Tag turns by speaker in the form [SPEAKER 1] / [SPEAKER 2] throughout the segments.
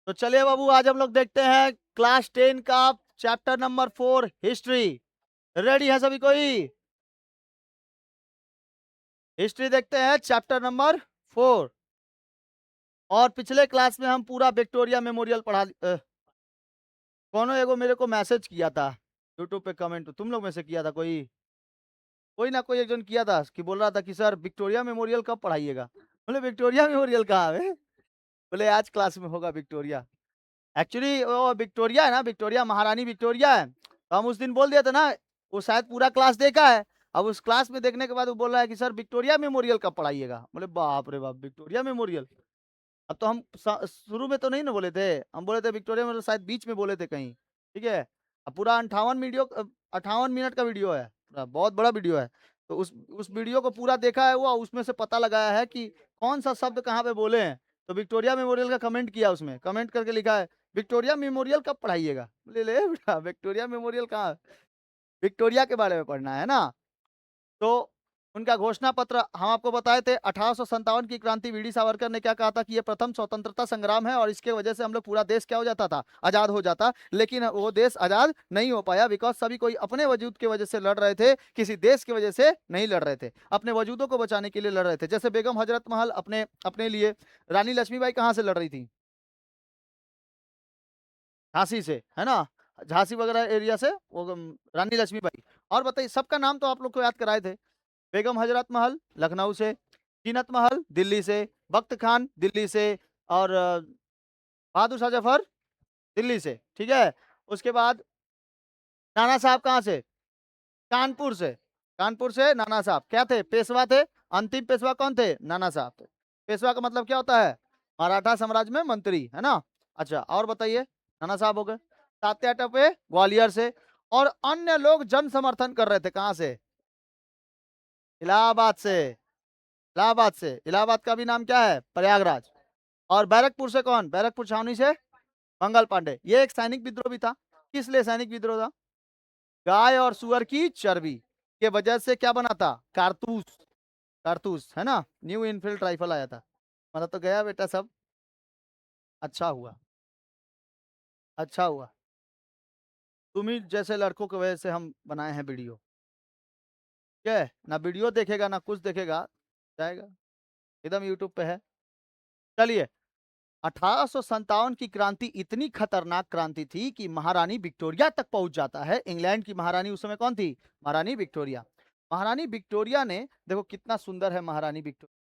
[SPEAKER 1] तो चलिए बाबू, आज हम लोग देखते हैं क्लास 10 का चैप्टर नंबर 4 हिस्ट्री। रेडी है सभी कोई? हिस्ट्री देखते हैं चैप्टर नंबर 4। और पिछले क्लास में हम पूरा विक्टोरिया मेमोरियल पढ़ा कौनो एगो मेरे को मैसेज किया था यूट्यूब पे, कमेंट तुम लोग में से किया था कोई? कोई ना कोई एक जन किया था कि बोल रहा था कि सर विक्टोरिया मेमोरियल कब पढ़ाइएगा। बोले विक्टोरिया मेमोरियल कहाँ है? बोले आज क्लास में होगा विक्टोरिया। एक्चुअली वो विक्टोरिया है ना, विक्टोरिया महारानी विक्टोरिया है, तो हम उस दिन बोल दिया था ना। वो शायद पूरा क्लास देखा है। अब उस क्लास में देखने के बाद वो बोल रहा है कि सर विक्टोरिया मेमोरियल कब पढ़ाइएगा। बोले बाप रे बाप, विक्टोरिया मेमोरियल। अब तो हम शुरू में तो नहीं ना बोले थे, हम बोले थे विक्टोरिया मेमोरियल, शायद बीच में बोले थे कहीं। ठीक है। अब पूरा 58 मिनट का वीडियो है, पूरा बहुत बड़ा वीडियो है। तो उस वीडियो को पूरा देखा है वो, उसमें से पता लगाया है कि कौन सा शब्द कहाँ पे बोले हैं। तो विक्टोरिया मेमोरियल का कमेंट किया, उसमें कमेंट करके लिखा है विक्टोरिया मेमोरियल कब पढ़ाइएगा। बोले ले बेटा, विक्टोरिया मेमोरियल कहाँ, विक्टोरिया के बारे में पढ़ना है ना। तो उनका घोषणा पत्र हम आपको बताए थे। 1857 की क्रांति, वीडी सावरकर ने क्या कहा था कि ये प्रथम स्वतंत्रता संग्राम है और इसके वजह से हम लोग पूरा देश क्या हो जाता था, आजाद हो जाता। लेकिन वो देश आजाद नहीं हो पाया, बिकॉज सभी कोई अपने वजूद की वजह से लड़ रहे थे, किसी देश की वजह से नहीं लड़ रहे थे, अपने वजूदों को बचाने के लिए लड़ रहे थे। जैसे बेगम हजरत महल अपने अपने लिए, रानी लक्ष्मीबाई कहाँ से लड़ रही थी? झांसी से, है ना। झांसी वगैरह एरिया से वो रानी लक्ष्मीबाई। और बताइए, सबका नाम तो आप लोग को याद कराए थे। बेगम हजरत महल लखनऊ से, जीनत महल दिल्ली से, बख्त खान दिल्ली से, और बहादुर शाह जफर दिल्ली से। ठीक है। उसके बाद नाना साहब कहाँ से? कानपुर से। कानपुर से नाना साहब क्या थे? पेशवा थे। अंतिम पेशवा कौन थे? नाना साहब थे। पेशवा का मतलब क्या होता है? मराठा साम्राज्य में मंत्री, है ना। अच्छा, और बताइए। नाना साहब हो गए। तात्या टोपे ग्वालियर से। और अन्य लोग जन समर्थन कर रहे थे कहाँ से? इलाहाबाद से। इलाहाबाद से। इलाहाबाद का भी नाम क्या है? प्रयागराज। और बैरकपुर से कौन? बैरकपुर छावनी से मंगल पांडे। ये एक सैनिक विद्रोह भी था। किस लिए सैनिक विद्रोह था? गाय और सुअर की चर्बी के वजह से क्या बना था? कारतूस। कारतूस, है ना। न्यू इनफील्ड राइफल आया था। मतलब तो गया बेटा सब। अच्छा हुआ। अच्छा हुआ। तुम ही जैसे लड़कों की वजह से हम बनाए हैं वीडियो। क्या है ना, वीडियो देखेगा ना कुछ देखेगा, जाएगा एकदम यूट्यूब पे है। चलिए। 1857 की क्रांति इतनी खतरनाक क्रांति थी कि महारानी विक्टोरिया तक पहुंच जाता है। इंग्लैंड की महारानी उस समय कौन थी? महारानी विक्टोरिया। महारानी विक्टोरिया ने, देखो कितना सुंदर है महारानी विक्टोरिया।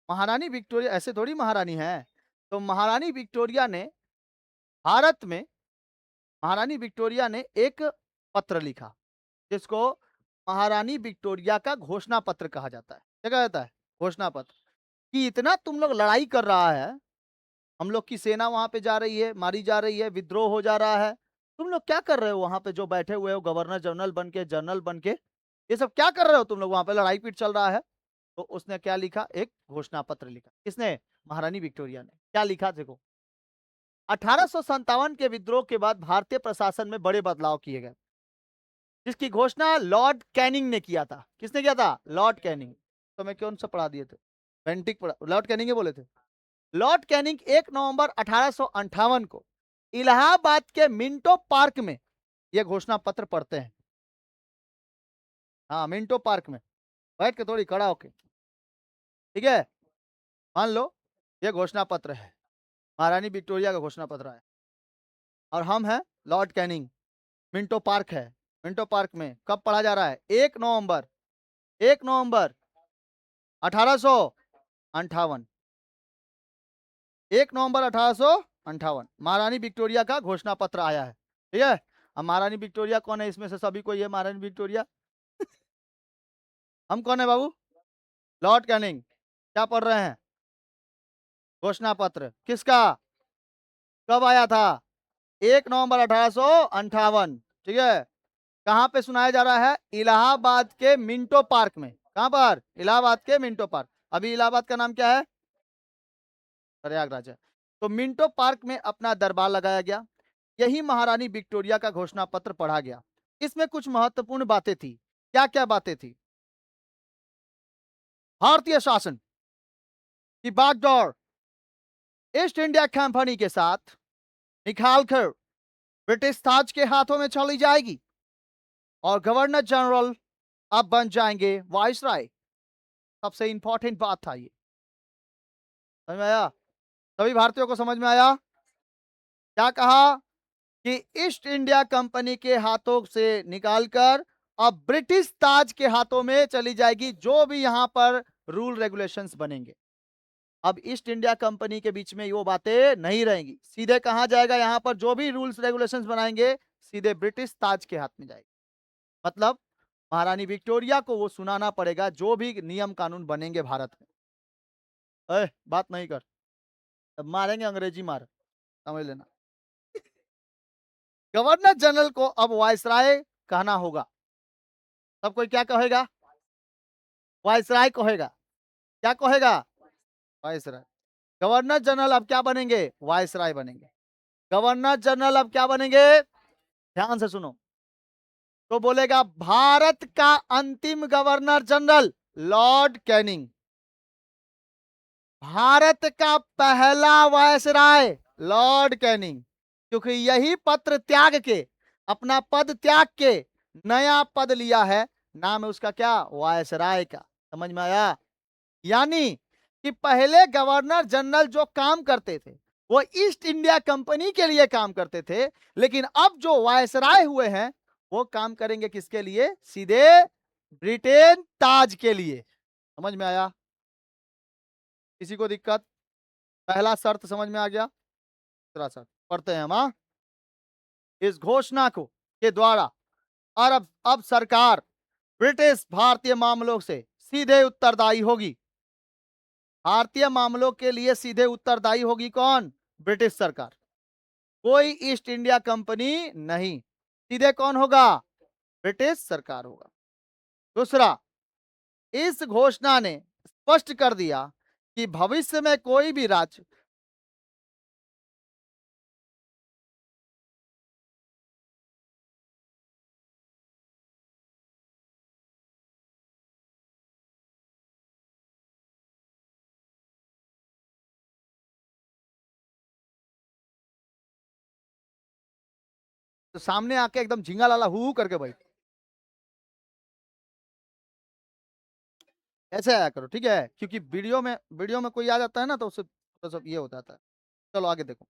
[SPEAKER 1] महारानी विक्टोरिया ऐसे थोड़ी महारानी है। तो महारानी विक्टोरिया ने भारत में, महारानी विक्टोरिया ने एक पत्र लिखा, जिसको महारानी विक्टोरिया का घोषणा पत्र कहा जाता है। क्या कहा जाता है? घोषणा पत्र। कि इतना तुम लोग लड़ाई कर रहा है, हम लोग की सेना वहां पे जा रही है, मारी जा रही है, विद्रोह हो जा रहा है, तुम लोग क्या कर रहे हो वहां पे जो बैठे हुए हो गवर्नर जनरल बन के, जनरल बन के, ये सब क्या कर रहे हो तुम लोग? वहां पे लड़ाई पीट चल रहा है। तो उसने क्या लिखा? एक घोषणा पत्र लिखा। किसने? महारानी विक्टोरिया ने। क्या लिखा देखो। 1857 के विद्रोह के बाद भारतीय प्रशासन में बड़े बदलाव किए गए, जिसकी घोषणा लॉर्ड कैनिंग ने किया था। किसने किया था? Lord Canning. तो मैं कौन सा पढ़ा दिए थे? बेंटिक पढ़ा, लॉर्ड कैनिंग बोले थे। लॉर्ड कैनिंग 1 नवंबर 1858 को इलाहाबाद के मिंटो पार्क में यह घोषणा पत्र पढ़ते हैं। हाँ, मिंटो पार्क में बैठ के, थोड़ी खड़ा होके। ठीक है। मान लो यह घोषणा पत्र है, महारानी विक्टोरिया का घोषणा पत्र है। और हम हैं लॉर्ड कैनिंग। मिंटो पार्क है। मिंटो पार्क में कब पढ़ा जा रहा है? 1 नवंबर, 1 नवंबर 1858। 1 नवंबर 1858 महारानी विक्टोरिया का घोषणा पत्र आया है। ठीक है। अब महारानी विक्टोरिया कौन है? इसमें से सभी को ये महारानी विक्टोरिया। हम कौन है बाबू? Lord Canning. क्या पढ़ रहे हैं? घोषणा पत्र। किसका? कब आया था? 1 नवंबर 1858। ठीक है। कहां पे सुनाया जा रहा है? इलाहाबाद के मिंटो पार्क में। कहां पर? इलाहाबाद के मिंटो पार्क। अभी इलाहाबाद का नाम क्या है? प्रयागराज है। तो मिंटो पार्क में अपना दरबार लगाया गया। यही महारानी विक्टोरिया का घोषणा पत्र पढ़ा गया। इसमें कुछ महत्वपूर्ण बातें थी। क्या क्या बातें थी? भारतीय शासन की बागडोर ईस्ट इंडिया कंपनी के साथ निकालकर ब्रिटिश ताज के हाथों में चली जाएगी और गवर्नर जनरल अब बन जाएंगे वाइसराय। सबसे इंपॉर्टेंट बात था ये, समझ में आया? सभी भारतीयों को समझ में आया? क्या कहा कि ईस्ट इंडिया कंपनी के हाथों से निकालकर अब ब्रिटिश ताज के हाथों में चली जाएगी जो भी यहां पर रूल रेगुलेशंस बनेंगे। अब ईस्ट इंडिया कंपनी के बीच में वो बातें नहीं रहेंगी, सीधे कहां जाएगा, यहां पर जो भी रूल्स रेगुलेशंस बनाएंगे सीधे ब्रिटिश ताज के हाथ में जाएगी। मतलब महारानी विक्टोरिया को वो सुनाना पड़ेगा जो भी नियम कानून बनेंगे भारत में। बात नहीं कर, अब मारेंगे अंग्रेजी मार, समझ लेना। गवर्नर जनरल को अब वाइसराय कहना होगा। सब कोई क्या कहेगा? वाइसराय कहेगा। क्या कहेगा? वाइसराय। गवर्नर जनरल अब क्या बनेंगे? वाइसराय बनेंगे। गवर्नर जनरल अब क्या बनेंगे? ध्यान से सुनो। तो बोलेगा भारत का अंतिम governor general Lord Canning, Bharat का पहला वायसराय लॉर्ड कैनिंग, क्योंकि यही पत्र त्याग के, अपना पद त्याग के नया पद लिया है, नाम है उसका क्या? वायसराय का। समझ में आया? यानी कि पहले गवर्नर जनरल जो काम करते थे वो ईस्ट इंडिया कंपनी के लिए काम करते थे, लेकिन अब जो वायसराय हुए हैं वो काम करेंगे किसके लिए? सीधे ब्रिटेन ताज के लिए। समझ में आया? किसी को दिक्कत? पहला शर्त समझ में आ गया? दूसरा शर्त पढ़ते हैं हम। हाँ, इस घोषणा को के द्वारा और अब सरकार ब्रिटिश भारतीय मामलों से सीधे उत्तरदायी होगी। भारतीय मामलों के लिए सीधे उत्तरदायी होगी कौन? ब्रिटिश सरकार, कोई ईस्ट इंडिया कंपनी नहीं। सीधे कौन होगा? ब्रिटिश सरकार होगा। दूसरा, इस घोषणा ने स्पष्ट कर दिया कि भविष्य में कोई भी राज्य तो सामने आके एकदम झिंगा लाला हु करके बैठ, ऐसे आया करो, ठीक है? क्योंकि वीडियो में कोई आ जाता है ना तो उससे तो सब ये हो जाता है। चलो आगे देखो,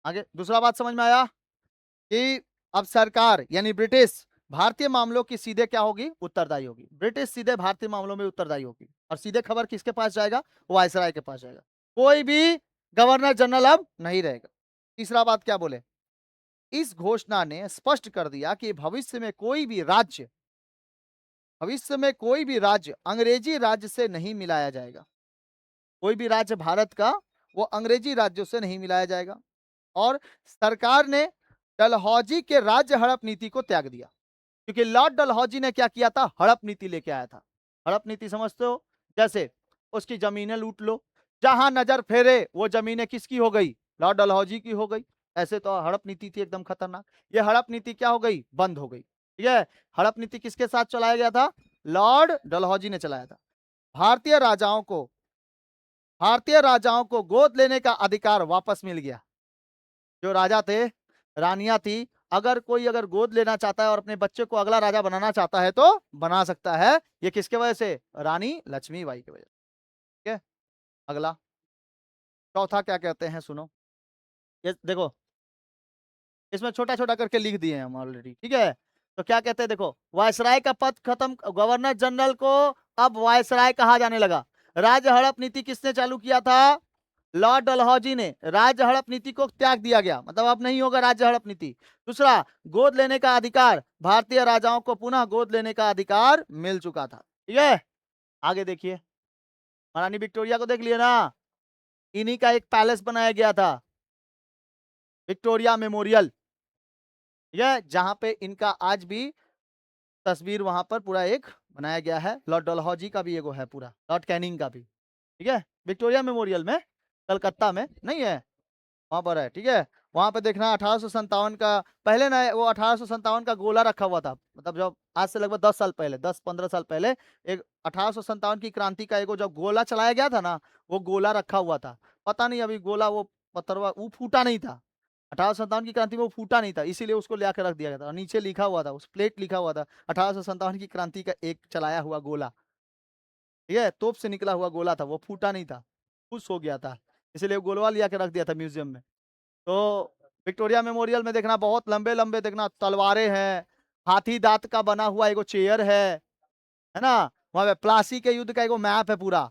[SPEAKER 1] आगे दूसरा बात समझ में आया कि अब सरकार यानी ब्रिटिश भारतीय मामलों की सीधे क्या होगी? उत्तरदायी होगी। ब्रिटिश सीधे भारतीय मामलों में उत्तरदायी होगी और सीधे खबर किसके पास जाएगा? वायसराय के पास जाएगा। कोई भी गवर्नर जनरल अब नहीं रहेगा। तीसरा बात क्या बोले? इस घोषणा ने स्पष्ट कर दिया कि भविष्य में कोई भी राज्य अंग्रेजी राज्य से नहीं मिलाया जाएगा। कोई भी राज्य भारत का वो अंग्रेजी राज्यों से नहीं मिलाया जाएगा। और सरकार ने डलहौजी के राज्य हड़प नीति को त्याग दिया, क्योंकि लॉर्ड डलहौजी ने क्या किया था? हड़प नीति लेके आया था। हड़प नीति समझते हो? जैसे उसकी जमीनें लूट लो, जहां नजर फेरे वो जमीनें किसकी हो गई? लॉर्ड डलहौजी की हो गई। ऐसे तो हड़प नीति थी एकदम खतरनाक। ये हड़प नीति क्या हो गई? बंद हो गई। ठीक है? हड़प नीति किसके साथ चलाया गया था? लॉर्ड डलहौजी ने चलाया था। भारतीय राजाओं को गोद लेने का अधिकार वापस मिल गया। जो राजा थे, रानियां थी, अगर गोद लेना चाहता है और अपने बच्चे को अगला राजा बनाना चाहता है तो बना सकता है। ये किसके वजह से? रानी लक्ष्मीबाई की वजह से। ठीक है? अगला चौथा क्या कहते हैं, सुनो। ये देखो, इसमें छोटा छोटा करके लिख दिए हैं हम ऑलरेडी। ठीक है? तो क्या कहते हैं देखो, वायसराय का पद खत्म, गवर्नर जनरल को अब वायसराय कहा जाने लगा। राज्य हड़प नीति किसने चालू किया था? लॉर्ड डलहौजी ने। राज्य हड़प नीति को त्याग दिया गया, मतलब अब नहीं होगा राज्य हड़प नीति। दूसरा, गोद लेने का अधिकार, भारतीय राजाओं को पुनः गोद लेने का अधिकार मिल चुका था। ठीक है? आगे देखिए, महारानी विक्टोरिया को देख लिया ना, इन्हीं का एक पैलेस बनाया गया था, विक्टोरिया मेमोरियल। ठीक है? जहां पे इनका आज भी तस्वीर वहां पर पूरा एक बनाया गया है। लॉर्ड डलहौजी का भी एगो है पूरा, लॉर्ड कैनिंग का भी। ठीक है? विक्टोरिया मेमोरियल में, कलकत्ता में नहीं है? वहां पर है, ठीक है। वहां पे देखना 1857 का, पहले ना वो 1857 का गोला रखा हुआ था, मतलब जब आज से लगभग 10 साल पहले, 10-15 साल पहले एक 1857 की क्रांति का एगो जब गोला चलाया गया था ना, वो गोला रखा हुआ था। पता नहीं अभी गोला वो पत्थरवा वो फूटा नहीं था। 1857 की क्रांति में वो फूटा नहीं था, इसीलिए उसको ले आकर रख दिया गया था। और नीचे लिखा हुआ था, उस प्लेट लिखा हुआ था 1857 की क्रांति का एक चलाया हुआ गोला, ठीक है। तोप से निकला हुआ गोला था, वो फूटा नहीं था, खुश हो गया था, इसलिए वो गोलवा लिया के रख दिया था म्यूजियम में। तो विक्टोरिया मेमोरियल में देखना बहुत लंबे लंबे देखना तलवारें हैं, हाथी दांत का बना हुआ एगो चेयर है ना। वहां पे प्लासी के युद्ध का एगो मैप है पूरा।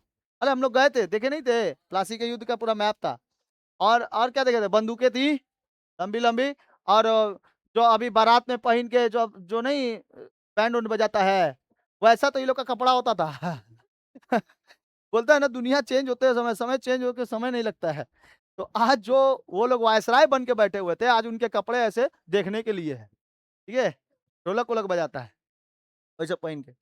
[SPEAKER 1] अरे हम लोग गए थे, देखे नहीं थे, प्लासी के युद्ध का पूरा मैप था। और क्या देखे थे, बंदूकें थी लंबी लंबी। और जो अभी बारात में पहन के जो जो नहीं बैंड उंड बजाता है, वैसा तो ये लोग का कपड़ा होता था। बोलता है ना, दुनिया चेंज होते हैं, समय समय चेंज होकर समय नहीं लगता है। तो आज जो वो लोग वायसराय बन के बैठे हुए थे, आज उनके कपड़े ऐसे देखने के लिए है, ठीक है। ढोलक वोलक बजाता है वैसे पहन के।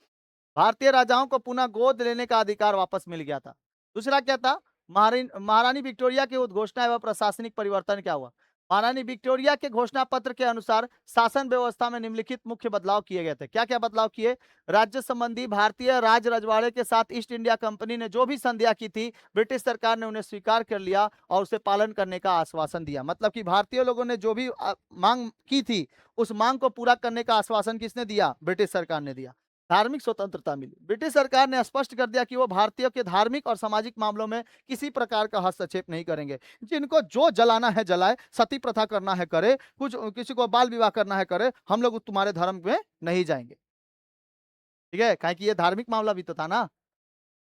[SPEAKER 1] भारतीय राजाओं को पुनः गोद लेने का अधिकार वापस मिल गया था। दूसरा क्या था, महारानी विक्टोरिया के उद्घोषणा एवं प्रशासनिक परिवर्तन क्या हुआ। महारानी विक्टोरिया के घोषणा पत्र के अनुसार शासन व्यवस्था में निम्नलिखित मुख्य बदलाव किए गए थे। क्या क्या बदलाव किए, राज्य संबंधी भारतीय राज रजवाड़े के साथ ईस्ट इंडिया कंपनी ने जो भी संधियां की थी, ब्रिटिश सरकार ने उन्हें स्वीकार कर लिया और उसे पालन करने का आश्वासन दिया। मतलब कि भारतीय लोगों ने जो भी मांग की थी, उस मांग को पूरा करने का आश्वासन किसने दिया, ब्रिटिश सरकार ने दिया। धार्मिक स्वतंत्रता मिली, ब्रिटिश सरकार ने स्पष्ट कर दिया कि वो भारतीयों के धार्मिक और सामाजिक मामलों में किसी प्रकार का हस्तक्षेप नहीं करेंगे। जिनको जो जलाना है जलाए, सती प्रथा करना है करे, कुछ किसी को बाल विवाह करना है करे, हम लोग तुम्हारे धर्म में नहीं जाएंगे, ठीक है। काहे कि ये धार्मिक मामला भी तो था ना,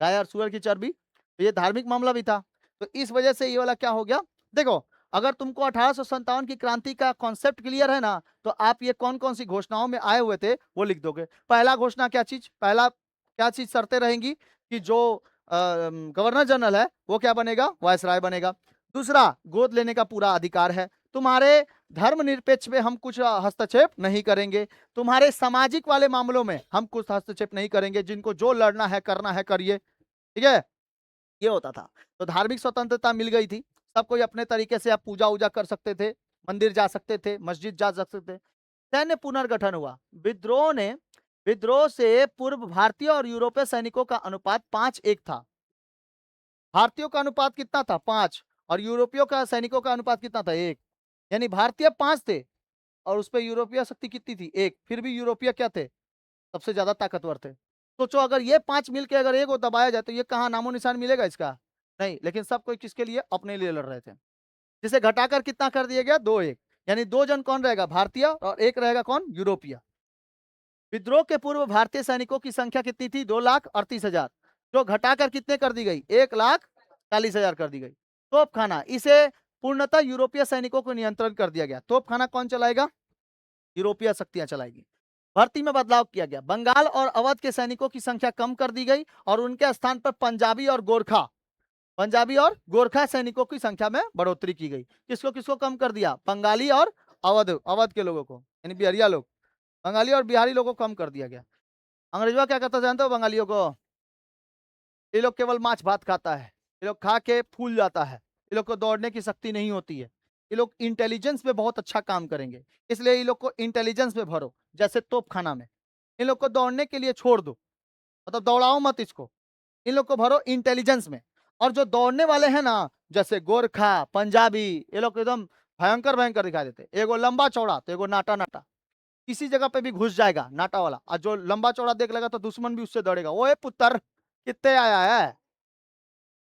[SPEAKER 1] गाय और सुअर की चर्बी, तो ये धार्मिक मामला भी था। तो इस वजह से ये वाला क्या हो गया, देखो अगर तुमको 1857 की क्रांति का कॉन्सेप्ट क्लियर है ना, तो आप ये कौन कौन सी घोषणाओं में आए हुए थे वो लिख दोगे। पहला घोषणा क्या चीज, पहला क्या चीज शर्तें रहेंगी कि जो गवर्नर जनरल है वो क्या बनेगा, वायसराय बनेगा। दूसरा, गोद लेने का पूरा अधिकार है तुम्हारे, धर्मनिरपेक्ष में हम कुछ हस्तक्षेप नहीं करेंगे, तुम्हारे सामाजिक वाले मामलों में हम कुछ हस्तक्षेप नहीं करेंगे, जिनको जो लड़ना है करना है करिए, ठीक है। ये होता था। तो धार्मिक स्वतंत्रता मिल गई थी, सब कोई अपने तरीके से आप पूजा उजा कर सकते थे, मंदिर जा सकते थे, मस्जिद जा सकते थे। सैन्य पुनर्गठन हुआ, विद्रोह से पूर्व भारतीय और यूरोपीय सैनिकों का अनुपात 5:1 था। भारतीयों का अनुपात कितना था, 5, और यूरोपियों का सैनिकों का अनुपात कितना था, 1। यानी भारतीय 5 थे और उस पर यूरोपीय शक्ति कितनी थी, 1। फिर भी यूरोपीय क्या थे, सबसे ज्यादा ताकतवर थे। सोचो अगर ये 5 मिलके अगर एक को दबाया जाए तो ये कहाँ नामो निशान मिलेगा इसका, नहीं। लेकिन सब कोई किसके लिए, अपने लिए लड़ रहे थे। जिसे घटाकर कितना कर दिया गया, 2:1। यानी 2 जन कौन रहेगा, भारतीय, और 1 रहेगा कौन, यूरोपीय। विद्रोह के पूर्व भारतीय सैनिकों की संख्या कितनी थी, 2,38,000, जो घटाकर कितने कर दी गई, 1,40,000 कर दी गई। तोपखाना, इसे पूर्णतः यूरोपीय सैनिकों को नियंत्रण कर दिया गया। तोपखाना कौन चलाएगा, यूरोपीय शक्तियां चलाएगी। भर्ती में बदलाव किया गया, बंगाल और अवध के सैनिकों की संख्या कम कर दी गई और उनके स्थान पर पंजाबी और गोरखा सैनिकों की संख्या में बढ़ोतरी की गई। किसको किसको कम कर दिया, बंगाली और अवध के लोगों को, यानी बिहारिया लोग, बंगाली और बिहारी लोगों को कम कर दिया गया। अंग्रेजवा क्या कहता जानते हो बंगालियों को, ये लोग केवल माछ भात खाता है, ये लोग खा के फूल जाता है, ये लोग को दौड़ने की शक्ति नहीं होती है, ये लोग इंटेलिजेंस में बहुत अच्छा काम करेंगे, इसलिए ये लोग को इंटेलिजेंस में भरो। जैसे तोपखाना में इन लोग को दौड़ने के लिए छोड़ दो, मतलब दौड़ाओ मत इसको, इन लोग को भरो इंटेलिजेंस में। और जो दौड़ने वाले हैं ना, जैसे गोरखा पंजाबी, ये लोग एकदम भयंकर भयंकर दिखाई देते, एगो लंबा चौड़ा तो एगो नाटा नाटा, किसी जगह पे भी घुस जाएगा नाटा वाला, और जो लंबा चौड़ा देख लेगा तो दुश्मन भी उससे दौड़ेगा। ओए पुत्र कितने आया है,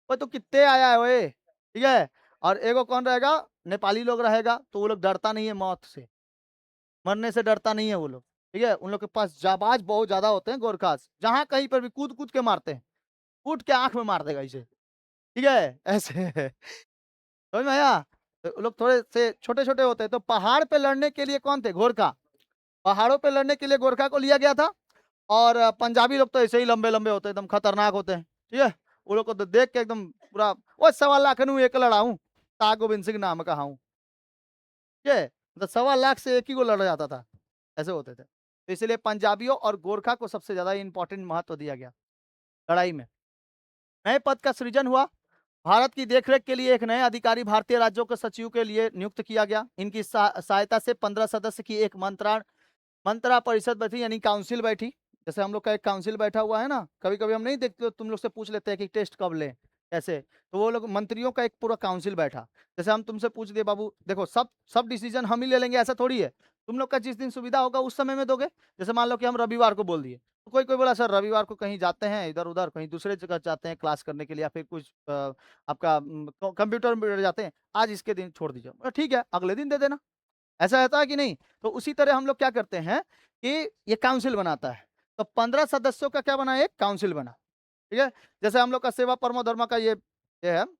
[SPEAKER 1] वो तो कितने आया है ओए, ठीक है। और एगो कौन रहेगा, नेपाली लोग रहेगा, तो वो लोग डरता नहीं है मौत से, मरने से डरता नहीं है वो लोग, ठीक है। उन लोग के पास जाबाज बहुत ज्यादा होते हैं गोरखास, जहां कहीं पर भी कूद कूद के मारते हैं, कूद के आंख में मार देगा इसे, ठीक है, ऐसे। समझ में आया। तो वो लोग थोड़े से छोटे छोटे होते हैं। तो पहाड़ पे लड़ने के लिए कौन थे, गोरखा, पहाड़ों पे लड़ने के लिए गोरखा को लिया गया था। और पंजाबी लोग तो ऐसे ही लंबे लंबे होते हैं, एकदम खतरनाक होते हैं, ठीक है। वो लोग को तो देख के एकदम पूरा, वो 1.25 लाख एक लड़ाऊं, ता गोविंद सिंह नाम का हूँ, ठीक है। मतलब 1.25 लाख से एक ही को लड़ा जाता था, ऐसे होते थे। तो इसलिए पंजाबियों और गोरखा को सबसे ज्यादा इंपॉर्टेंट महत्व दिया गया लड़ाई में। नए पद का सृजन हुआ, भारत की देखरेख के लिए एक नए अधिकारी भारतीय राज्यों के सचिव के लिए नियुक्त किया गया। इनकी सहायता से 15 सदस्य की एक मंत्रा परिषद बैठी, यानी काउंसिल बैठी। जैसे हम लोग का एक काउंसिल बैठा हुआ है ना, कभी कभी हम नहीं देखते, तुम लोग से पूछ लेते हैं कि टेस्ट कब लें कैसे, तो वो लोग मंत्रियों का एक पूरा काउंसिल बैठा। जैसे हम तुमसे पूछ दिए बाबू देखो सब सब डिसीजन हम ही ले लेंगे, ऐसा थोड़ी है। तुम लोग का जिस दिन सुविधा होगा उस समय में दोगे। जैसे मान लो कि हम रविवार को बोल दिए, तो कोई कोई बोला सर रविवार को कहीं जाते हैं, इधर उधर कहीं दूसरे जगह जाते हैं क्लास करने के लिए, या फिर कुछ आपका कंप्यूटर में जाते हैं, आज इसके दिन छोड़ दीजिए। ठीक है, अगले दिन दे देना। ऐसा रहता है कि नहीं? तो उसी तरह हम लोग क्या करते हैं कि ये काउंसिल बनाता है। तो 15 सदस्यों का क्या बना, एक काउंसिल बना। ठीक है, जैसे हम लोग का सेवा परमो धर्म का ये है, हम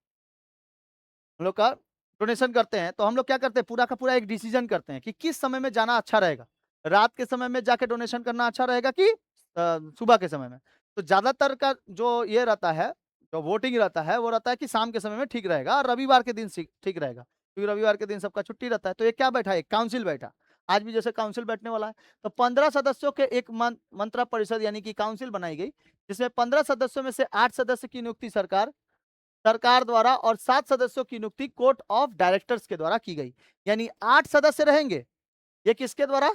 [SPEAKER 1] लोग का डोनेशन करते हैं, तो हम लोग क्या करते हैं, पूरा का पूरा एक डिसीजन करते हैं कि किस समय में जाना अच्छा रहेगा। रात के समय में जाके डोनेशन करना अच्छा रहेगा कि सुबह के समय में। तो ज्यादातर का जो ये रहता है, जो वोटिंग रहता है, वो रहता है कि शाम के समय में ठीक रहेगा और रविवार के दिन ठीक रहेगा, क्योंकि रविवार के दिन सबका छुट्टी रहता है। तो ये क्या बैठा है, काउंसिल बैठा। आज भी जैसे काउंसिल बैठने वाला है, तो 15 सदस्यों के एक मंत्रा परिषद यानी कि काउंसिल बनाई गई, जिसमें 15 सदस्यों में से 8 सदस्य की नियुक्ति सरकार द्वारा और 7 सदस्यों की नियुक्ति कोर्ट ऑफ डायरेक्टर्स के द्वारा की गई। यानी 8 सदस्य रहेंगे, ये किसके द्वारा,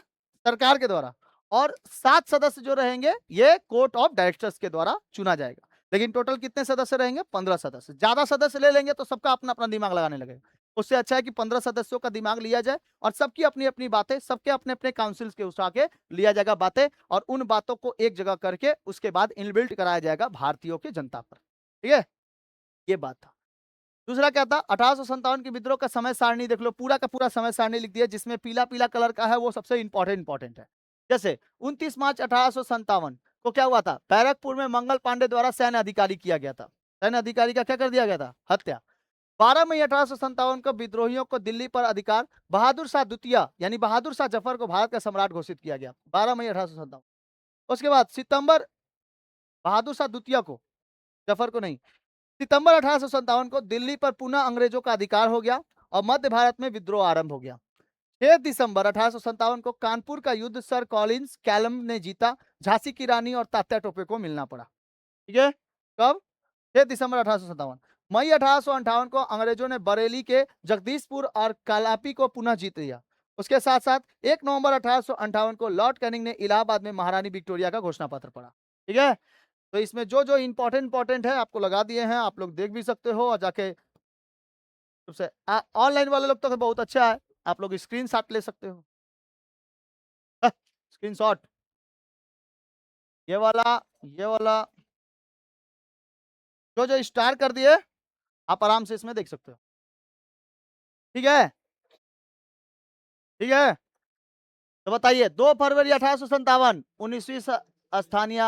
[SPEAKER 1] सरकार के द्वारा, और 7 सदस्य जो रहेंगे ये कोर्ट ऑफ डायरेक्टर्स के द्वारा चुना जाएगा। लेकिन टोटल कितने सदस्य रहेंगे, 15 सदस्य। ज्यादा सदस्य ले लेंगे तो सबका अपना अपना दिमाग लगाने लगेगा। उससे अच्छा है कि 15 सदस्यों का दिमाग लिया जाए और सबकी अपनी अपनी बातें, सबके अपने अपने काउंसिल्स के उठा के लिया जाएगा बातें, और उन बातों को एक जगह करके उसके बाद इनबिल्ट कराया जाएगा भारतीयों की जनता पर। ठीक है, ये बात था। दूसरा क्या था, 1857 के विद्रोह का समय सारणी देख लो, पूरा का पूरा समय सारणी लिख दिया, जिसमें पीला पीला कलर का है वो सबसे इंपॉर्टेंट है। जैसे 29 मार्च 1857 को क्या हुआ था, बैरकपुर में मंगल पांडे द्वारा सैन्य अधिकारी किया गया था। सैन्य अधिकारी का क्या कर दिया गया था, हत्या। 12 मई 1857 को विद्रोहियों को दिल्ली पर अधिकार, बहादुर शाह द्वितीय यानी बहादुर शाह जफर को भारत का सम्राट घोषित किया गया, 12 मई 1857। उसके बाद सितंबर, बहादुर शाह द्वितीय को, जफर को नहीं, सितंबर 1857 को दिल्ली पर पुनः अंग्रेजों का अधिकार हो गया और मध्य भारत में विद्रोह आरंभ हो गया। 6 दिसंबर 1857 को कानपुर का युद्ध सर कॉलिंस कैलम ने जीता, झांसी की रानी और तात्या टोपे को मिलना पड़ा। ठीक है, कब, 6 दिसंबर 1857। मई 1858 को अंग्रेजों ने बरेली के जगदीशपुर और कालापी को पुनः जीत लिया। उसके साथ साथ 1 नवंबर 1858 को लॉर्ड कैनिंग ने इलाहाबाद में महारानी विक्टोरिया का घोषणा पत्र पढ़ा। ठीक है, तो इसमें जो जो इंपॉर्टेंट है आपको लगा दिए हैं, आप लोग देख भी सकते हो और जाके सबसे ऑनलाइन वाले लोग तो बहुत अच्छा है, आप लोग स्क्रीन शॉट ले सकते हो। स्क्रीन शॉट, ये वाला, ये वाला, जो जो स्टार कर दिए आप आराम से इसमें देख सकते हो। ठीक है, ठीक है, तो बताइए 2 फरवरी 1857 19वीं स्थानीय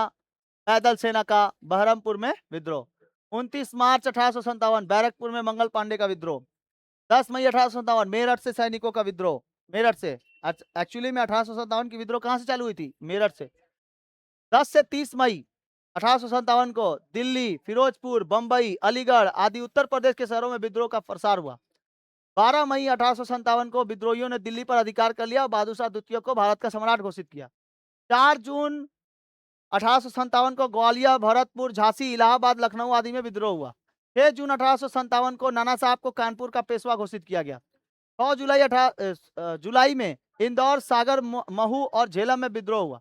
[SPEAKER 1] पैदल सेना का बहरमपुर में विद्रोह। 29 मार्च 1857 बैरकपुर में मंगल पांडे का विद्रोह। 10 मई 1857 मेरठ से सैनिकों का विद्रोह, मेरठ से। एक्चुअली में 1857 की विद्रोह कहां से चालू हुई थी, मेरठ से। 10 से 30 मई 1857 को दिल्ली, फिरोजपुर, बंबई, अलीगढ़ आदि उत्तर प्रदेश के शहरों में विद्रोह का प्रसार हुआ। 12 मई 1857 को विद्रोहियों ने दिल्ली पर अधिकार कर लिया और बहादुर शाह द्वितीय को भारत का सम्राट घोषित किया। 4 जून 1857 को ग्वालियर, भरतपुर, झांसी, इलाहाबाद, लखनऊ आदि में विद्रोह हुआ। 6 जून 1857 को नाना साहब को कानपुर का पेशवा घोषित किया गया। 6 जुलाई में इंदौर, सागर, महू और झेलम में विद्रोह हुआ।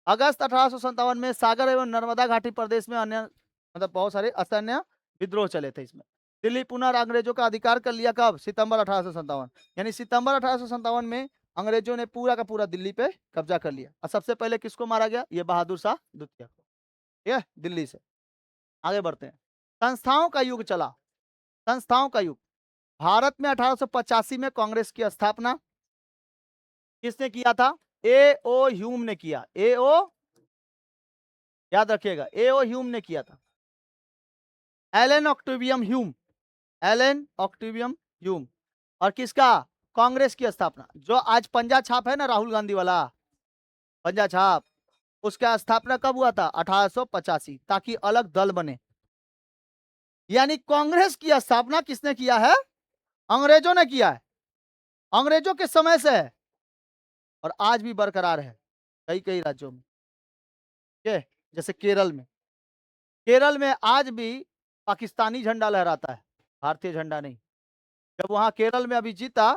[SPEAKER 1] अगस्त 1857 में सागर एवं नर्मदा घाटी प्रदेश में अन्य मतलब बहुत सारे असैन्य विद्रोह चले थे। इसमें दिल्ली पुनः अंग्रेजों का अधिकार कर लिया कब, सितंबर 1857। यानी सितंबर 1857 में अंग्रेजों ने पूरा का पूरा दिल्ली पे कब्जा कर लिया। और सबसे पहले किसको मारा गया, ये बहादुर शाह द्वितीय को। ठीक है, दिल्ली से आगे बढ़ते हैं। संस्थाओं का युग चला, संस्थाओं का युग। भारत में 1885 में कांग्रेस की स्थापना किसने किया था, ए ओ ह्यूम ने किया। ए ओ, याद रखिएगा, ए ओ ह्यूम ने किया था। Allan Octavian Hume, Allan Octavian Hume. और किसका, कांग्रेस की स्थापना। जो आज पंजा छाप है ना, राहुल गांधी वाला पंजा छाप, उसका स्थापना कब हुआ था, 1885, ताकि अलग दल बने। यानी कांग्रेस की स्थापना किसने किया है, अंग्रेजों ने किया है, अंग्रेजों के समय से है और आज भी बरकरार है कई कई राज्यों में। जैसे केरल में आज भी पाकिस्तानी झंडा लहराता है, भारतीय झंडा नहीं। जब वहां केरल में अभी जीता,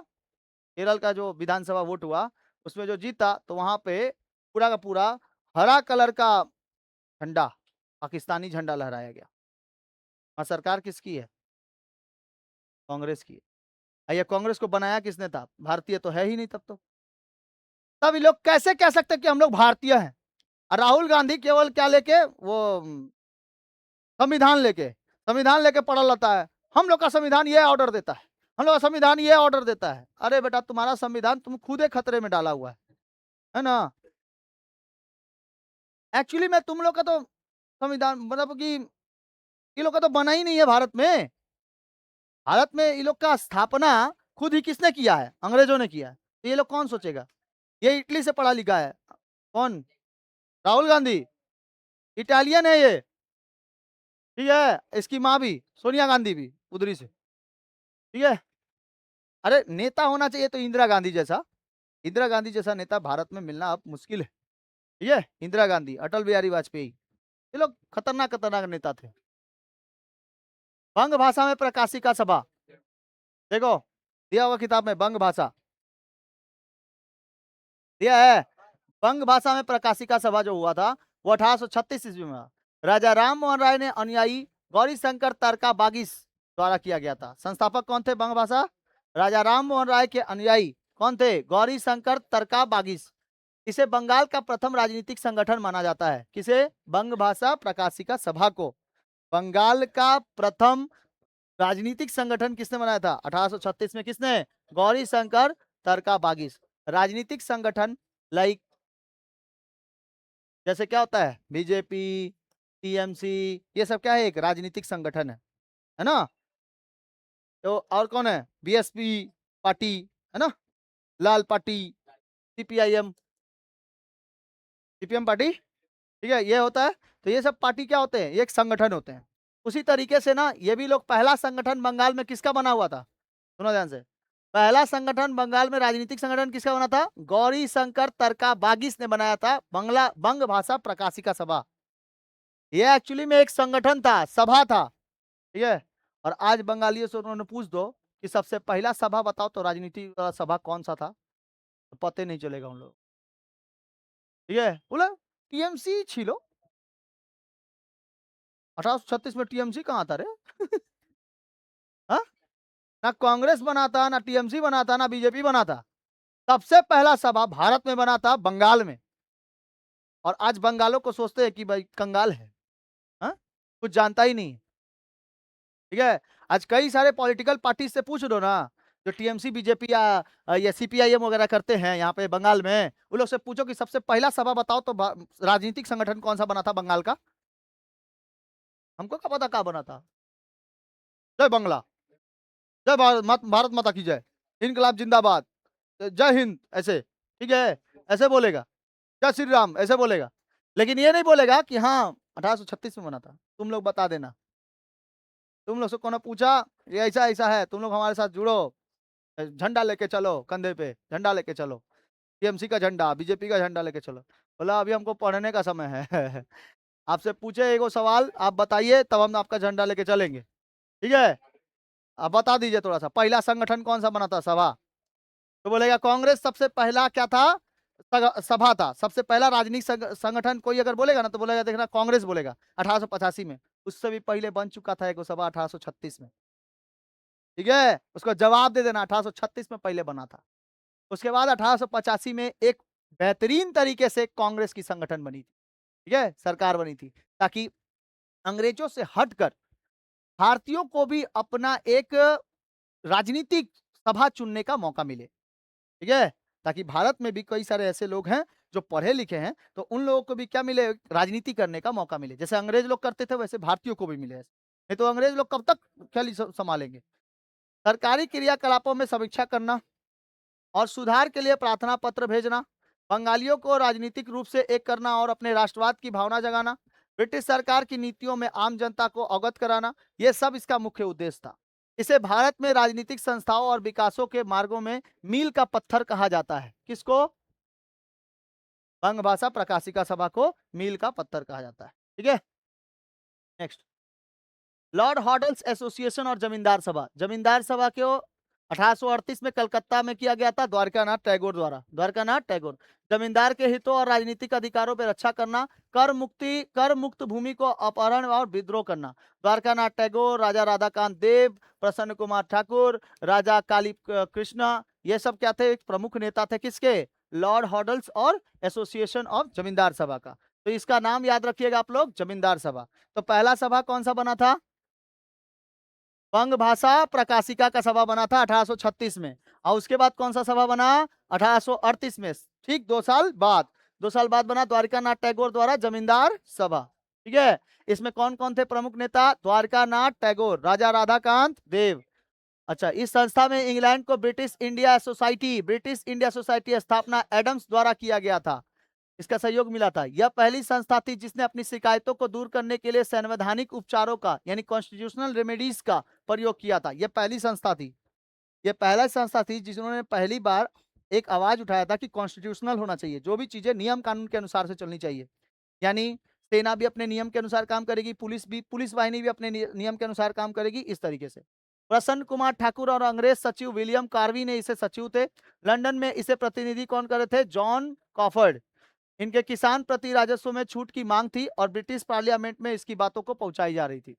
[SPEAKER 1] केरल का जो विधानसभा वोट हुआ उसमें जो जीता, तो वहां पे पूरा का पूरा हरा कलर का झंडा, पाकिस्तानी झंडा लहराया गया। वहां सरकार किसकी है? कांग्रेस की है। ये कांग्रेस को बनाया किसने था? भारतीय तो है ही नहीं तब तो। तब ये लोग कैसे कह सकते कि हम लोग भारतीय हैं? और राहुल गांधी केवल क्या लेके, वो संविधान लेके पड़ा रहता है। हम लोग का संविधान ये ऑर्डर देता है, हम लोग का संविधान ये ऑर्डर देता है। अरे बेटा, तुम्हारा संविधान तुम खुद ही खतरे में डाला हुआ है ना। एक्चुअली में तुम लोग का तो संविधान मतलब कि ये लोग का तो बना ही नहीं है भारत में। भारत में ये लोग का स्थापना खुद ही किसने किया है? अंग्रेजों ने किया है। तो ये लोग कौन सोचेगा? ये इटली से पढ़ा लिखा है। कौन? राहुल गांधी इटालियन है ये, ठीक है। इसकी माँ भी सोनिया गांधी भी उधरी से, ठीक है। अरे नेता होना चाहिए तो इंदिरा गांधी जैसा, इंदिरा गांधी जैसा नेता भारत में मिलना अब मुश्किल है, ठीक है। इंदिरा गांधी, अटल बिहारी वाजपेयी, ये लोग खतरनाक खतरनाक नेता थे। बंग भाषा में प्रकाशिका सभा, देखो दिया हुआ किताब में बंग भाषा दिया है। बंग भाषा में प्रकाशिका सभा जो हुआ था वो 1836 ईस्वी में राजा राम मोहन राय ने अनुयायी गौरी शंकर तरका बागिस द्वारा किया गया था। संस्थापक कौन थे बंग भाषा? राजा राम मोहन राय के अनुयायी कौन थे? गौरी शंकर तरका बागिस। इसे बंगाल का प्रथम राजनीतिक संगठन माना जाता है। किसे? बंग भाषा प्रकाशिका सभा को बंगाल का प्रथम राजनीतिक संगठन किसने बनाया था? 1836 में। किसने? गौरी शंकर तरका बागिस। राजनीतिक संगठन लाइक जैसे क्या होता है, बीजेपी, टीएमसी, ये सब क्या है? एक राजनीतिक संगठन है ना। तो और कौन है? बीएसपी पार्टी, है ना, लाल पार्टी, सीपीआईएम, सीपीएम पार्टी, ठीक है, ये होता है। तो ये सब पार्टी क्या होते हैं? ये एक संगठन होते हैं। उसी तरीके से ना ये भी लोग, पहला संगठन बंगाल में किसका बना हुआ था? सुनो ध्यान से। पहला संगठन बंगाल में राजनीतिक संगठन किसका बना था? गौरी शंकर तरका बागिस ने बनाया था, बंगला बंग भाषा प्रकाशिका सभा। ये एक्चुअली में एक संगठन था, सभा था, ठीक है। और आज बंगालियों से उन्होंने पूछ दो कि सबसे पहला सभा बताओ तो राजनीतिक सभा कौन सा था, तो पते नहीं चलेगा उन लोग, ठीक है। बोला टीएमसी छिलो, 1836 में टीएमसी कहाँ था रे? हाँ? ना कांग्रेस बना था, ना टीएमसी बना था, ना बीजेपी बना था। सबसे पहला सभा भारत में बना था, बंगाल में। और आज बंगालों को सोचते हैं कि भाई कंगाल है, हाँ? कुछ जानता ही नहीं, ठीक है। आज कई सारे पॉलिटिकल पार्टी से पूछ दो ना, जो टीएमसी बीजेपी या सीपीआईएम वगैरह करते हैं यहाँ पे बंगाल में, उन लोग से पूछो कि सबसे पहला सभा बताओ तो राजनीतिक संगठन कौन सा बना था बंगाल का? हमको क्या पता कहाँ बना था। जय बंगला, जय भारत माता की जय, इनकलाब जिंदाबाद, जय हिंद, ऐसे, ठीक है, ऐसे बोलेगा। जय श्री राम, ऐसे बोलेगा। लेकिन ये नहीं बोलेगा कि हाँ 1836 में बना था। तुम लोग बता देना, तुम लोग से कौन पूछा ये ऐसा ऐसा है, तुम लोग हमारे साथ जुड़ो, झंडा लेके चलो, कंधे पे झंडा लेके चलो, टीएमसी का झंडा, बीजेपी का झंडा लेके चलो। बोला अभी हमको पढ़ने का समय है। आपसे पूछे एगो सवाल, आप बताइए, तब हम आपका झंडा लेके चलेंगे, ठीक है। आप बता दीजिए थोड़ा सा, पहला संगठन कौन सा बना था, सभा? तो बोलेगा कांग्रेस सबसे पहला क्या था? सभा था। सबसे पहला राजनीतिक संगठन कोई अगर बोलेगा ना, तो बोलेगा देखना कांग्रेस बोलेगा 1885 में। उससे भी पहले बन चुका था एक सभा 1836 में, ठीक है। उसको जवाब दे देना, 1836 में पहले बना था। उसके बाद 1885 में एक बेहतरीन तरीके से कांग्रेस की संगठन बनी थी, ठीक है, सरकार बनी थी, ताकि अंग्रेजों से हटकर भारतीयों को भी अपना एक राजनीतिक सभा चुनने का मौका मिले, ठीक है। ताकि भारत में भी कई सारे ऐसे लोग हैं जो पढ़े लिखे हैं, तो उन लोगों को भी क्या मिले? राजनीति करने का मौका मिले। जैसे अंग्रेज लोग करते थे वैसे भारतीयों को भी मिले। नहीं तो अंग्रेज लोग कब तक ख्याली संभालेंगे। सरकारी क्रियाकलापों में समीक्षा करना और सुधार के लिए प्रार्थना पत्र भेजना, बंगालियों को राजनीतिक रूप से एक करना और अपने राष्ट्रवाद की भावना जगाना, ब्रिटिश सरकार की नीतियों में आम जनता को अवगत कराना, ये सब इसका मुख्य उद्देश्य था। इसे भारत में राजनीतिक संस्थाओं और विकासों के मार्गों में मील का पत्थर कहा जाता है। किसको? बंग भाषा प्रकाशिका सभा को मील का पत्थर कहा जाता है, ठीक है। नेक्स्ट, लॉर्ड हॉडल्स एसोसिएशन और जमींदार सभा। जमींदार सभा को 1838 में कलकत्ता में किया गया था द्वारकानाथ टैगोर द्वारा। द्वारकानाथ टैगोर जमींदार के हितों और राजनीतिक अधिकारों पर रक्षा करना, कर मुक्त भूमि को अपहरण और विद्रोह करना। द्वारकानाथ टैगोर, राजा राधाकांत देव, प्रसन्न कुमार ठाकुर, राजा काली कृष्णा, ये सब क्या थे? प्रमुख नेता थे किसके? लॉर्ड हॉडल्स और एसोसिएशन ऑफ जमींदार सभा का। तो इसका नाम याद रखिएगा आप लोग, जमींदार सभा। तो पहला सभा कौन सा बना था? बंग भाषा प्रकाशिका का सभा बना था 1836 में। और उसके बाद कौन सा सभा बना? 1838 में। ठीक 2 साल बाद, 2 साल बाद बना द्वारकानाथ टैगोर द्वारा जमींदार सभा। ठीक है, इसमें कौन कौन थे प्रमुख नेता? द्वारकानाथ टैगोर, राजा राधाकांत देव। अच्छा, इस संस्था में इंग्लैंड को ब्रिटिश इंडिया सोसाइटी स्थापना एडम्स द्वारा किया गया था। इसका सहयोग मिला था। यह पहली संस्था थी जिसने अपनी शिकायतों को दूर करने के लिए संवैधानिक उपचारों का यानी कॉन्स्टिट्यूशनल रेमेडीज का प्रयोग किया था। यह पहली संस्था थी, यह पहला संस्था थी जिन्होंने पहली बार एक आवाज उठाया था कि कॉन्स्टिट्यूशनल होना चाहिए, जो भी चीजें नियम कानून के अनुसार से चलनी चाहिए। यानी सेना भी अपने नियम के अनुसार काम करेगी, पुलिस वाहिनी भी अपने नियम के अनुसार काम करेगी, इस तरीके से। प्रसन्न कुमार ठाकुर और अंग्रेज सचिव विलियम कार्वी ने इसे सचिव थे। लंदन में इसे प्रतिनिधि कौन करे थे? जॉन कॉफर्ड। इनके किसान प्रति राजस्व में छूट की मांग थी और ब्रिटिश पार्लियामेंट में इसकी बातों को पहुंचाई जा रही थी।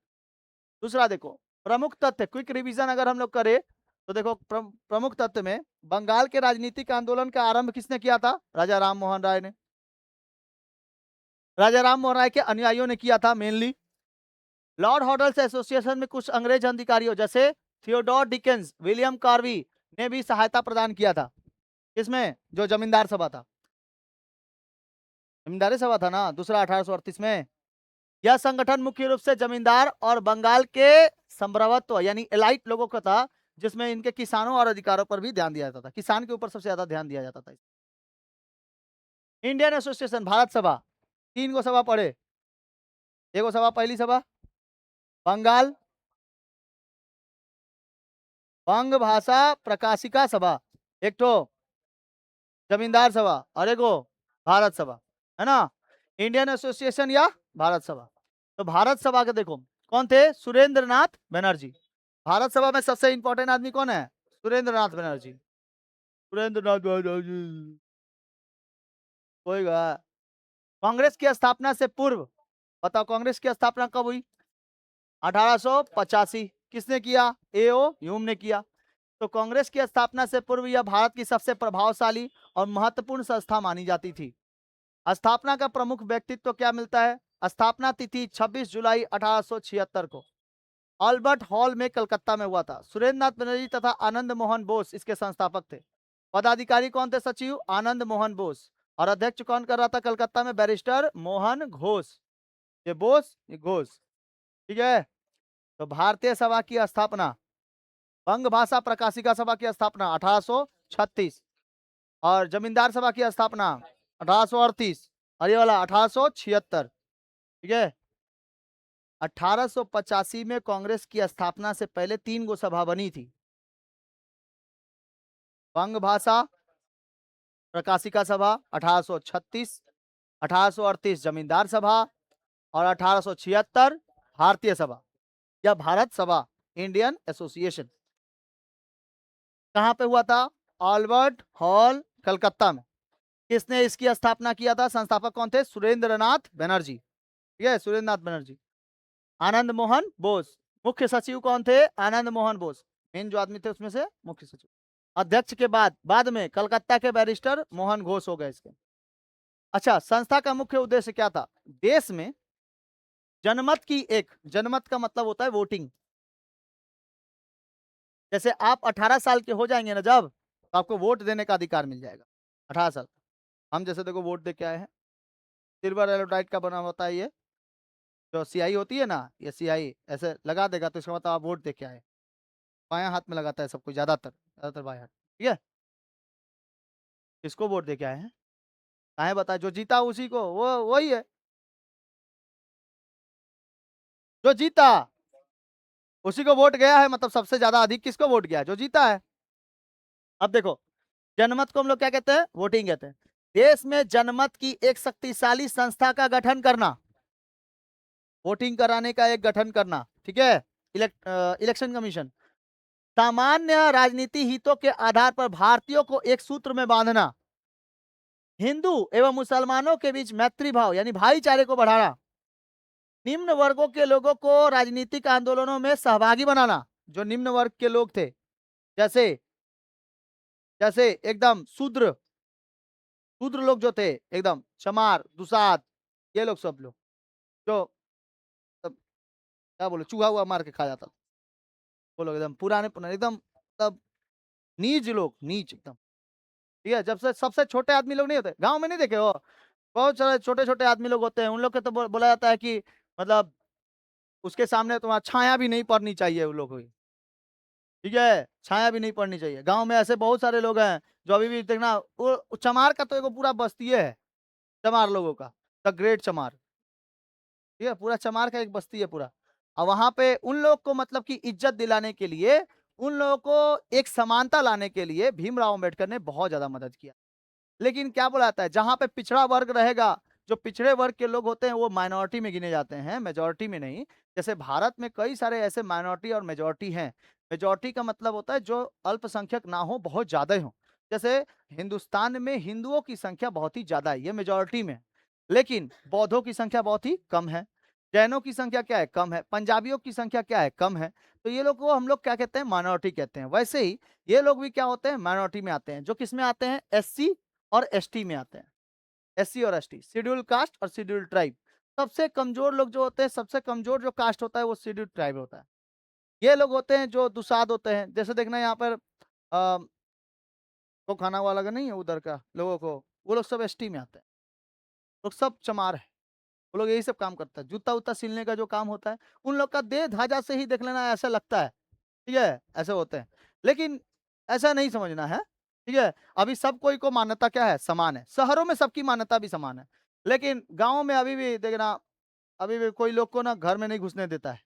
[SPEAKER 1] दूसरा देखो, प्रमुख तथ्य, क्विक रिवीजन अगर हम लोग करें तो देखो प्रमुख तथ्य में बंगाल के राजनीतिक आंदोलन का आरंभ किसने किया था? राजा राम मोहन राय ने। राजा राम मोहन राय के अनुयायियों ने किया था मेनली। लॉर्ड हॉडल्स एसोसिएशन में कुछ अंग्रेज अधिकारियों जैसे थियोडोर डिकेंस, विलियम कार्वी ने भी सहायता प्रदान किया था। किसमें? जो जमींदार सभा था, जमींदारी सभा था ना, दूसरा 1838 में। यह संगठन मुख्य रूप से जमींदार और बंगाल के संभ्रवत्व यानी एलाइट लोगों का था, जिसमें इनके किसानों और अधिकारों पर भी ध्यान दिया जाता था। किसान के ऊपर सबसे ज्यादा ध्यान दिया जाता था। इंडियन एसोसिएशन, भारत सभा, 3 गो सभा पढ़े। एगो सभा, पहली सभा बंगाल बंग भाषा प्रकाशिका सभा, एक तो जमींदार सभा और एगो भारत सभा, है ना। इंडियन एसोसिएशन या भारत सभा। तो भारत सभा के देखो कौन थे? सुरेंद्र नाथ बनर्जी। भारत सभा में सबसे इंपॉर्टेंट आदमी कौन है? सुरेंद्र नाथ बनर्जी। सुरेंद्र नाथ बनर्जी होएगा। कांग्रेस की स्थापना से पूर्व, बताओ कांग्रेस की स्थापना कब हुई? 1885। किसने किया? एओ ह्यूम ने किया। तो कांग्रेस की स्थापना से पूर्व यह भारत की सबसे प्रभावशाली और महत्वपूर्ण संस्था मानी जाती थी। स्थापना का प्रमुख व्यक्तित्व क्या मिलता है? स्थापना तिथि 26 जुलाई 1876 को अल्बर्ट हॉल में कलकत्ता में हुआ था। सुरेंद्र नाथ बनर्जी तथा आनंद मोहन बोस इसके संस्थापक थे। पदाधिकारी कौन थे? सचिव आनंद मोहन बोस। और अध्यक्ष कौन कर रहा था कलकत्ता में? बैरिस्टर मोहन घोष। ये बोस, ये घोष। ठीक है। तो भारतीय सभा की स्थापना, बंग भाषा प्रकाशिका सभा की स्थापना 1836 और जमींदार सभा की स्थापना 1838 और ये वाला 1876। ठीक है। 1885 में कांग्रेस की स्थापना से पहले 3 गो सभा बनी थी। बंग भाषा प्रकाशिका सभा 1836, 1838 जमींदार सभा और 1876 भारतीय सभा या भारत सभा, इंडियन एसोसिएशन। कहां पे हुआ था? अल्बर्ट हॉल, कलकत्ता में। किसने इसकी स्थापना किया था? संस्थापक कौन थे? सुरेंद्र नाथ बनर्जी। ठीक है, सुरेंद्र नाथ बनर्जी। आनंद मोहन बोस। मुख्य सचिव कौन थे? आनंद मोहन बोस। मेन जो आदमी थे उसमें से मुख्य सचिव। अध्यक्ष के बाद में कलकत्ता के बैरिस्टर मोहन घोष हो गए इसके। अच्छा, संस्था का मुख्य उद्देश्य क्या था? देश में जनमत की जनमत का मतलब होता है वोटिंग। जैसे आप 18 साल के हो जाएंगे ना जब, तो आपको वोट देने का अधिकार मिल जाएगा। 18 साल। हम जैसे देखो वोट दे के आए हैं, सिल्वर एलोडाइट का बना होता है ये जो सियाही होती है ना, ये सियाही ऐसे लगा देगा तो इसका मतलब आप वोट दे के आए। बायां हाथ में लगाता है सबको, ज्यादातर बायां हाथ। ठीक है। किसको वोट दे के आए हैं? काहे बताए? जो जीता उसी को, वो वही है जो जीता उसी को वोट गया है। मतलब सबसे ज्यादा अधिक किसको वोट गया है? जो जीता है। अब देखो, जनमत को हम लोग क्या कहते हैं? वोटिंग कहते हैं। देश में जनमत की एक शक्तिशाली संस्था का गठन करना, वोटिंग कराने का एक गठन करना, ठीक है, इलेक्शन कमीशन। सामान्य राजनीति हितों के आधार पर भारतीयों को एक सूत्र में बांधना, हिंदू एवं मुसलमानों के बीच मैत्री भाव यानी भाईचारे को बढ़ाना, निम्न वर्गों के लोगों को राजनीतिक आंदोलनों में सहभागी बनाना, जो निम्न वर्ग के लोग थे, जैसे जैसे एकदम शूद्र शूद्र लोग जो थे, एकदम चमार दुसाद, ये लोग सब लोग जो तब क्या बोले चूहा हुआ मार के खा जाता था, वो लोग एकदम पुराने पुराने एकदम तब नीच लोग, नीच एकदम। ठीक है, जब से सबसे छोटे आदमी लोग नहीं होते गांव में, नहीं देखे हो बहुत सारे छोटे छोटे आदमी लोग होते हैं, उन लोग के तो बोला जाता है कि मतलब उसके सामने तुम्हारा छाया भी नहीं पड़नी चाहिए उन लोग की। ठीक है, छाया भी नहीं पड़नी चाहिए। गांव में ऐसे बहुत सारे लोग हैं जो अभी भी देखना, वो चमार का तो एक पूरा बस्ती है, चमार लोगों का, द ग्रेट चमार। ठीक है, पूरा चमार का एक बस्ती है पूरा। और वहां पे उन लोग को मतलब कि इज्जत दिलाने के लिए, उन लोगों को एक समानता लाने के लिए भीमराव अम्बेडकर ने बहुत ज्यादा मदद किया। लेकिन क्या बोला जाता है, जहां पे पिछड़ा वर्ग रहेगा, जो पिछड़े वर्ग के लोग होते हैं वो माइनॉरिटी में गिने जाते हैं, मेजोरिटी में नहीं। जैसे भारत में कई सारे ऐसे माइनॉरिटी और मेजोरिटी हैं। मेजोरिटी का मतलब होता है जो अल्पसंख्यक ना हो, बहुत ज्यादा हो। जैसे हिंदुस्तान में हिंदुओं की संख्या बहुत ही ज्यादा है, ये मेजोरिटी में। लेकिन बौद्धों की संख्या बहुत ही कम है, जैनों की संख्या क्या है, कम है, पंजाबियों की संख्या क्या है, कम है। तो ये लोग को हम लोग क्या कहते हैं, माइनॉरिटी कहते हैं। वैसे ही ये लोग भी क्या होते हैं, माइनॉरिटी में आते हैं। जो किस में आते हैं, एससी और एसटी में आते हैं। एससी और एसटी, शेड्यूल कास्ट और शेड्यूल ट्राइब। सबसे कमजोर लोग जो होते हैं, सबसे कमजोर जो कास्ट होता है वो शेड्यूल ट्राइब होता है। ये लोग होते हैं जो दुसाद होते हैं। जैसे देखना यहाँ पर वो खाना वाला का नहीं है उधर का लोगों को, वो लोग सब एसटी में आते हैं। लोग सब चमार है, वो लोग यही सब काम करता है, जूता उता सिलने का जो काम होता है। उन लोग का देह धाजा से ही देख लेना ऐसा लगता है। ठीक है, ऐसे होते हैं। लेकिन ऐसा नहीं समझना है। ठीक है, अभी सब कोई को मान्यता क्या है, समान है। शहरों में सबकी मान्यता भी समान है, लेकिन गांव में अभी भी देखना, अभी भी कोई लोग को ना घर में नहीं घुसने देता है।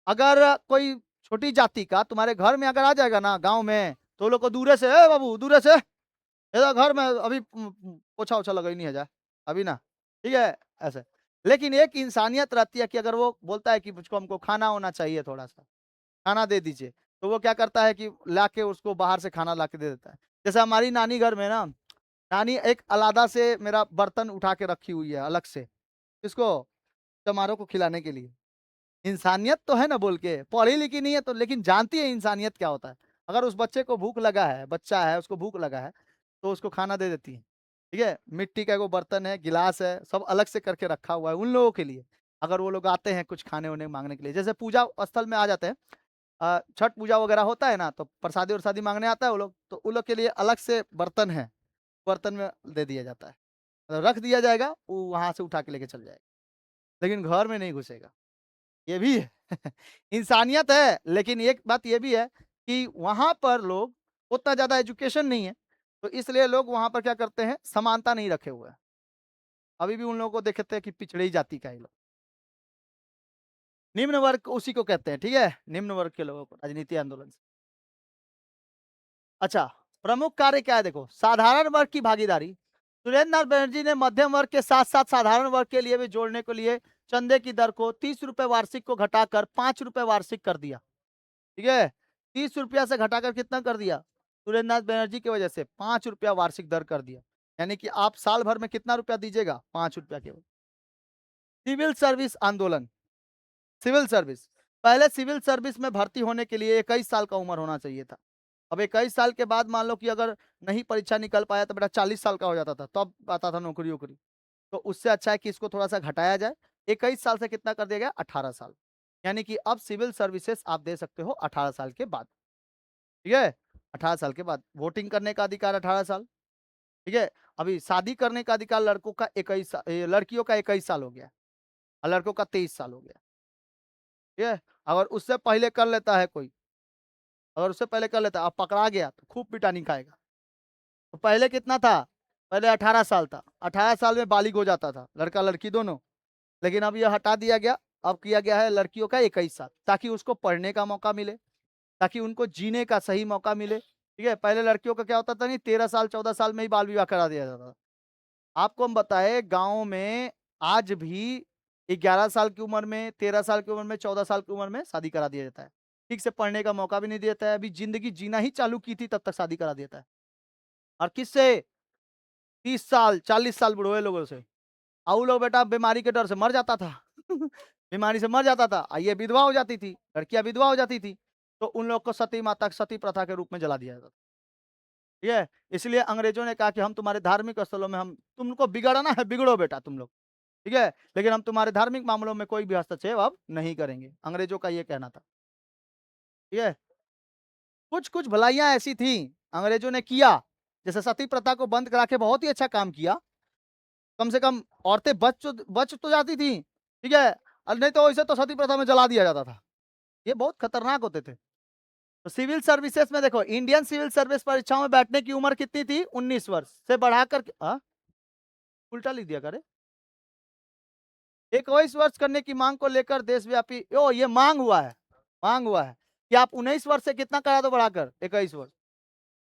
[SPEAKER 1] अगर कोई छोटी जाति का तुम्हारे घर में अगर आ जाएगा ना गांव में, तो लोग को दूरे से, ए बाबू दूरे से, इधर घर में अभी पोछा ओछा लगा ही नहीं है जा, अभी ना। ठीक है, ऐसे। लेकिन एक इंसानियत रहती है कि अगर वो बोलता है कि मुझको हमको खाना होना चाहिए, थोड़ा सा खाना दे दीजिए, तो वो क्या करता है कि लाके उसको बाहर से खाना लाके दे देता है। जैसे हमारी नानी घर में ना, नानी एक अलादा से मेरा बर्तन उठा के रखी हुई है अलग से, इसको चमारों को खिलाने के लिए। इंसानियत तो है ना, बोल के पढ़ी लिखी नहीं है तो, लेकिन जानती है इंसानियत क्या होता है। अगर उस बच्चे को भूख लगा है, बच्चा है उसको भूख लगा है, तो उसको खाना दे देती है। ठीक है, मिट्टी का वो बर्तन है, गिलास है, सब अलग से करके रखा हुआ है उन लोगों के लिए। अगर वो लोग आते हैं कुछ खाने उन्हें मांगने के लिए, जैसे पूजा स्थल में आ जाते हैं, छठ पूजा वगैरह होता है ना, तो प्रसादी और मांगने आता है वो लोग, तो उन लोग के लिए अलग से बर्तन है, बर्तन में दे दिया जाता है, मतलब रख दिया जाएगा, वो वहां से उठा के लेके चल जाएगा, लेकिन घर में नहीं घुसेगा। ये भी है इंसानियत है। लेकिन एक बात ये भी है कि वहां पर लोग उतना ज्यादा एजुकेशन नहीं है, तो इसलिए लोग वहां पर क्या करते हैं, समानता नहीं रखे हुए हैं। अभी भी उन लोगों को देखते हैं कि पिछड़ी जाति का ही लोग। निम्न वर्ग उसी को कहते हैं। ठीक है, निम्न वर्ग के लोगों को राजनीति आंदोलन से। अच्छा, प्रमुख कार्य क्या है, देखो, साधारण वर्ग की भागीदारी। सुरेंद्र नाथ बनर्जी ने मध्यम वर्ग के साथ साथ साधारण वर्ग के लिए भी जोड़ने के लिए चंदे की दर को 30 रुपए वार्षिक को घटाकर 5 रुपए वार्षिक कर दिया। ठीक है, 30 रुपया से घटाकर कितना कर दिया, सुरेंद्र नाथ बनर्जी की वजह से 5 रुपया वार्षिक दर कर दिया। यानी कि आप साल भर में कितना रुपया दीजिएगा, 5 रुपया केवल। सिविल सर्विस आंदोलन। सिविल सर्विस, पहले सिविल सर्विस में भर्ती होने के लिए 21 साल का उम्र होना चाहिए था। अब 21 साल के बाद मान लो कि अगर नहीं परीक्षा निकल पाया तो बेटा 40 साल का हो जाता था, तब आता था नौकरी वोकरी। तो उससे अच्छा है कि इसको थोड़ा सा घटाया जाए। 21 साल से कितना कर दिया गया, 18 साल। यानी कि अब सिविल सर्विसेज आप दे सकते हो 18 साल के बाद। ठीक है, 18 साल के बाद वोटिंग करने का अधिकार 18 साल। ठीक है, अभी शादी करने का अधिकार लड़कों का 21 साल, लड़कियों का 21 साल हो गया, और लड़कों का 23 साल हो गया। ठीक है, अगर उससे पहले कर लेता है कोई, अगर उससे पहले कर लेता है, अब पकड़ा गया तो खूब पिटानी खाएगा। तो पहले कितना था, पहले 18 साल था, 18 साल में बालिग हो जाता था लड़का लड़की दोनों। लेकिन अब यह हटा दिया गया, अब किया गया है लड़कियों का 21 साल, ताकि उसको पढ़ने का मौका मिले, ताकि उनको जीने का सही मौका मिले। ठीक है, पहले लड़कियों का क्या होता था, नहीं 13 साल 14 साल में ही बाल विवाह करा दिया जाता था। आपको हम बताए गाँव में आज भी 11 साल की उम्र में, 13 साल की उम्र में, 14 साल की उम्र में शादी करा दिया जाता है। ठीक से पढ़ने का मौका भी नहीं देता है, अभी जिंदगी जीना ही चालू की थी तब तक शादी करा देता है। और किससे? 30 साल 40 साल बुढ़े लोगों से। और वो लोग बेटा बीमारी के डर से मर जाता था। बीमारी से मर जाता था, और ये विधवा हो जाती थी, लड़कियां विधवा हो जाती थी, तो उन लोग को सती माता सती प्रथा के रूप में जला दिया जाता था। ठीक है, इसलिए अंग्रेजों ने कहा कि हम तुम्हारे धार्मिक स्थलों में, हम तुमको बिगड़ना है बिगड़ो बेटा तुम लोग, ठीक है, लेकिन हम तुम्हारे धार्मिक मामलों में कोई भी हस्तक्षेप अब नहीं करेंगे। अंग्रेजों का ये कहना था। ठीक है, कुछ कुछ भलाइयां ऐसी थी अंग्रेजों ने किया, जैसे सती प्रथा को बंद करा के बहुत ही अच्छा काम किया। कम से कम औरतें बच तो जाती थी, ठीक है, और नहीं तो इसे तो सती प्रथा में जला दिया जाता था। ये बहुत खतरनाक होते थे। तो सिविल सर्विसेज में देखो, इंडियन सिविल सर्विस परीक्षाओं में बैठने की उम्र कितनी थी? 19 वर्ष से बढ़ाकर उल्टा लिख दिया करे। 21 वर्ष करने की मांग को लेकर देशव्यापी ये मांग हुआ है, मांग हुआ है कि आप 19 वर्ष से कितना करा दो बढ़ाकर 21 वर्ष।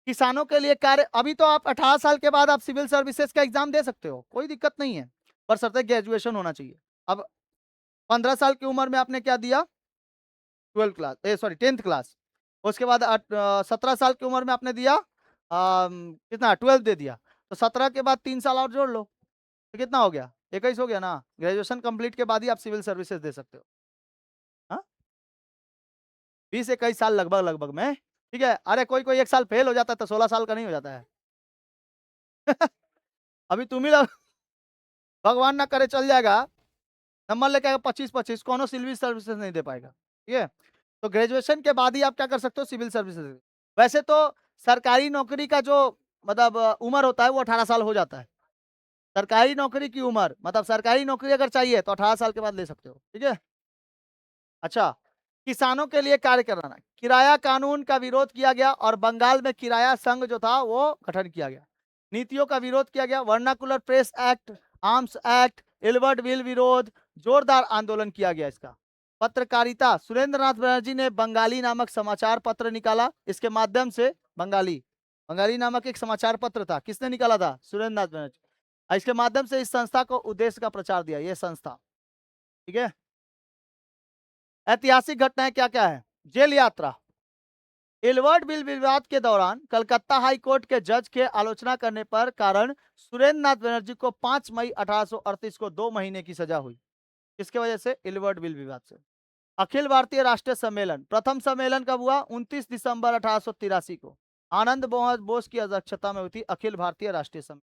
[SPEAKER 1] किसानों के लिए कार्य, अभी तो आप 18 साल के बाद आप सिविल सर्विसेज का एग्जाम दे सकते हो, कोई दिक्कत नहीं है, पर शर्त ग्रेजुएशन होना चाहिए। अब 15 साल की उम्र में आपने क्या दिया? 12 क्लास, सॉरी 10th क्लास। उसके बाद 17 साल की उम्र में आपने दिया कितना? 12 दे दिया। तो 17 के बाद 3 साल और जोड़ लो, तो कितना हो गया? 21 हो गया ना। ग्रेजुएशन कंप्लीट के बाद ही आप सिविल सर्विसेज दे सकते हो। हाँ, 20-21 साल लगभग लगभग में। ठीक है, अरे कोई कोई 1 साल फेल हो जाता है तो 16 साल का नहीं हो जाता है। अभी तुम ही लोग, भगवान ना करे चल जाएगा, नंबर लेके आएगा 25-25, कौन सिविल सर्विसेज नहीं दे पाएगा। ठीक है, तो ग्रेजुएशन के बाद ही आप क्या कर सकते हो? Civil services. वैसे तो सरकारी नौकरी का जो मतलब उम्र होता है वो 18 साल हो जाता है। सरकारी नौकरी की उम्र, मतलब सरकारी नौकरी अगर चाहिए तो 18 साल के बाद ले सकते हो। ठीक है, अच्छा, किसानों के लिए कार्य कराना, किराया कानून का विरोध किया गया और बंगाल में किराया संघ जो था वो गठन किया गया। नीतियों का विरोध किया गया, vernacular press act, arms act, Albert will विरोध, जोरदार आंदोलन किया गया इसका। पत्रकारिता, सुरेंद्र नाथ बनर्जी ने बंगाली नामक समाचार पत्र निकाला, इसके माध्यम से बंगाली, बंगाली नामक एक समाचार पत्र था, किसने निकाला था? सुरेंद्र नाथ बनर्जी। इसके माध्यम से इस संस्था को उद्देश्य का प्रचार दिया, ये संस्था। ठीक है, ऐतिहासिक घटनाएं क्या क्या है? जेल यात्रा, एल्बर्ट बिल विवाद के दौरान कलकत्ता हाई कोर्ट के जज के आलोचना करने पर कारण सुरेंद्र नाथ बनर्जी को 5 मई 1838 को 2 महीने की सजा हुई। किसके वजह से? एल्बर्ट बिल विवाद से। अखिल भारतीय राष्ट्रीय सम्मेलन, प्रथम सम्मेलन कब हुआ? 29 दिसंबर 1883 को, आनंद मोहन बोस की अध्यक्षता में हुई थी अखिल भारतीय राष्ट्रीय सम्मेलन।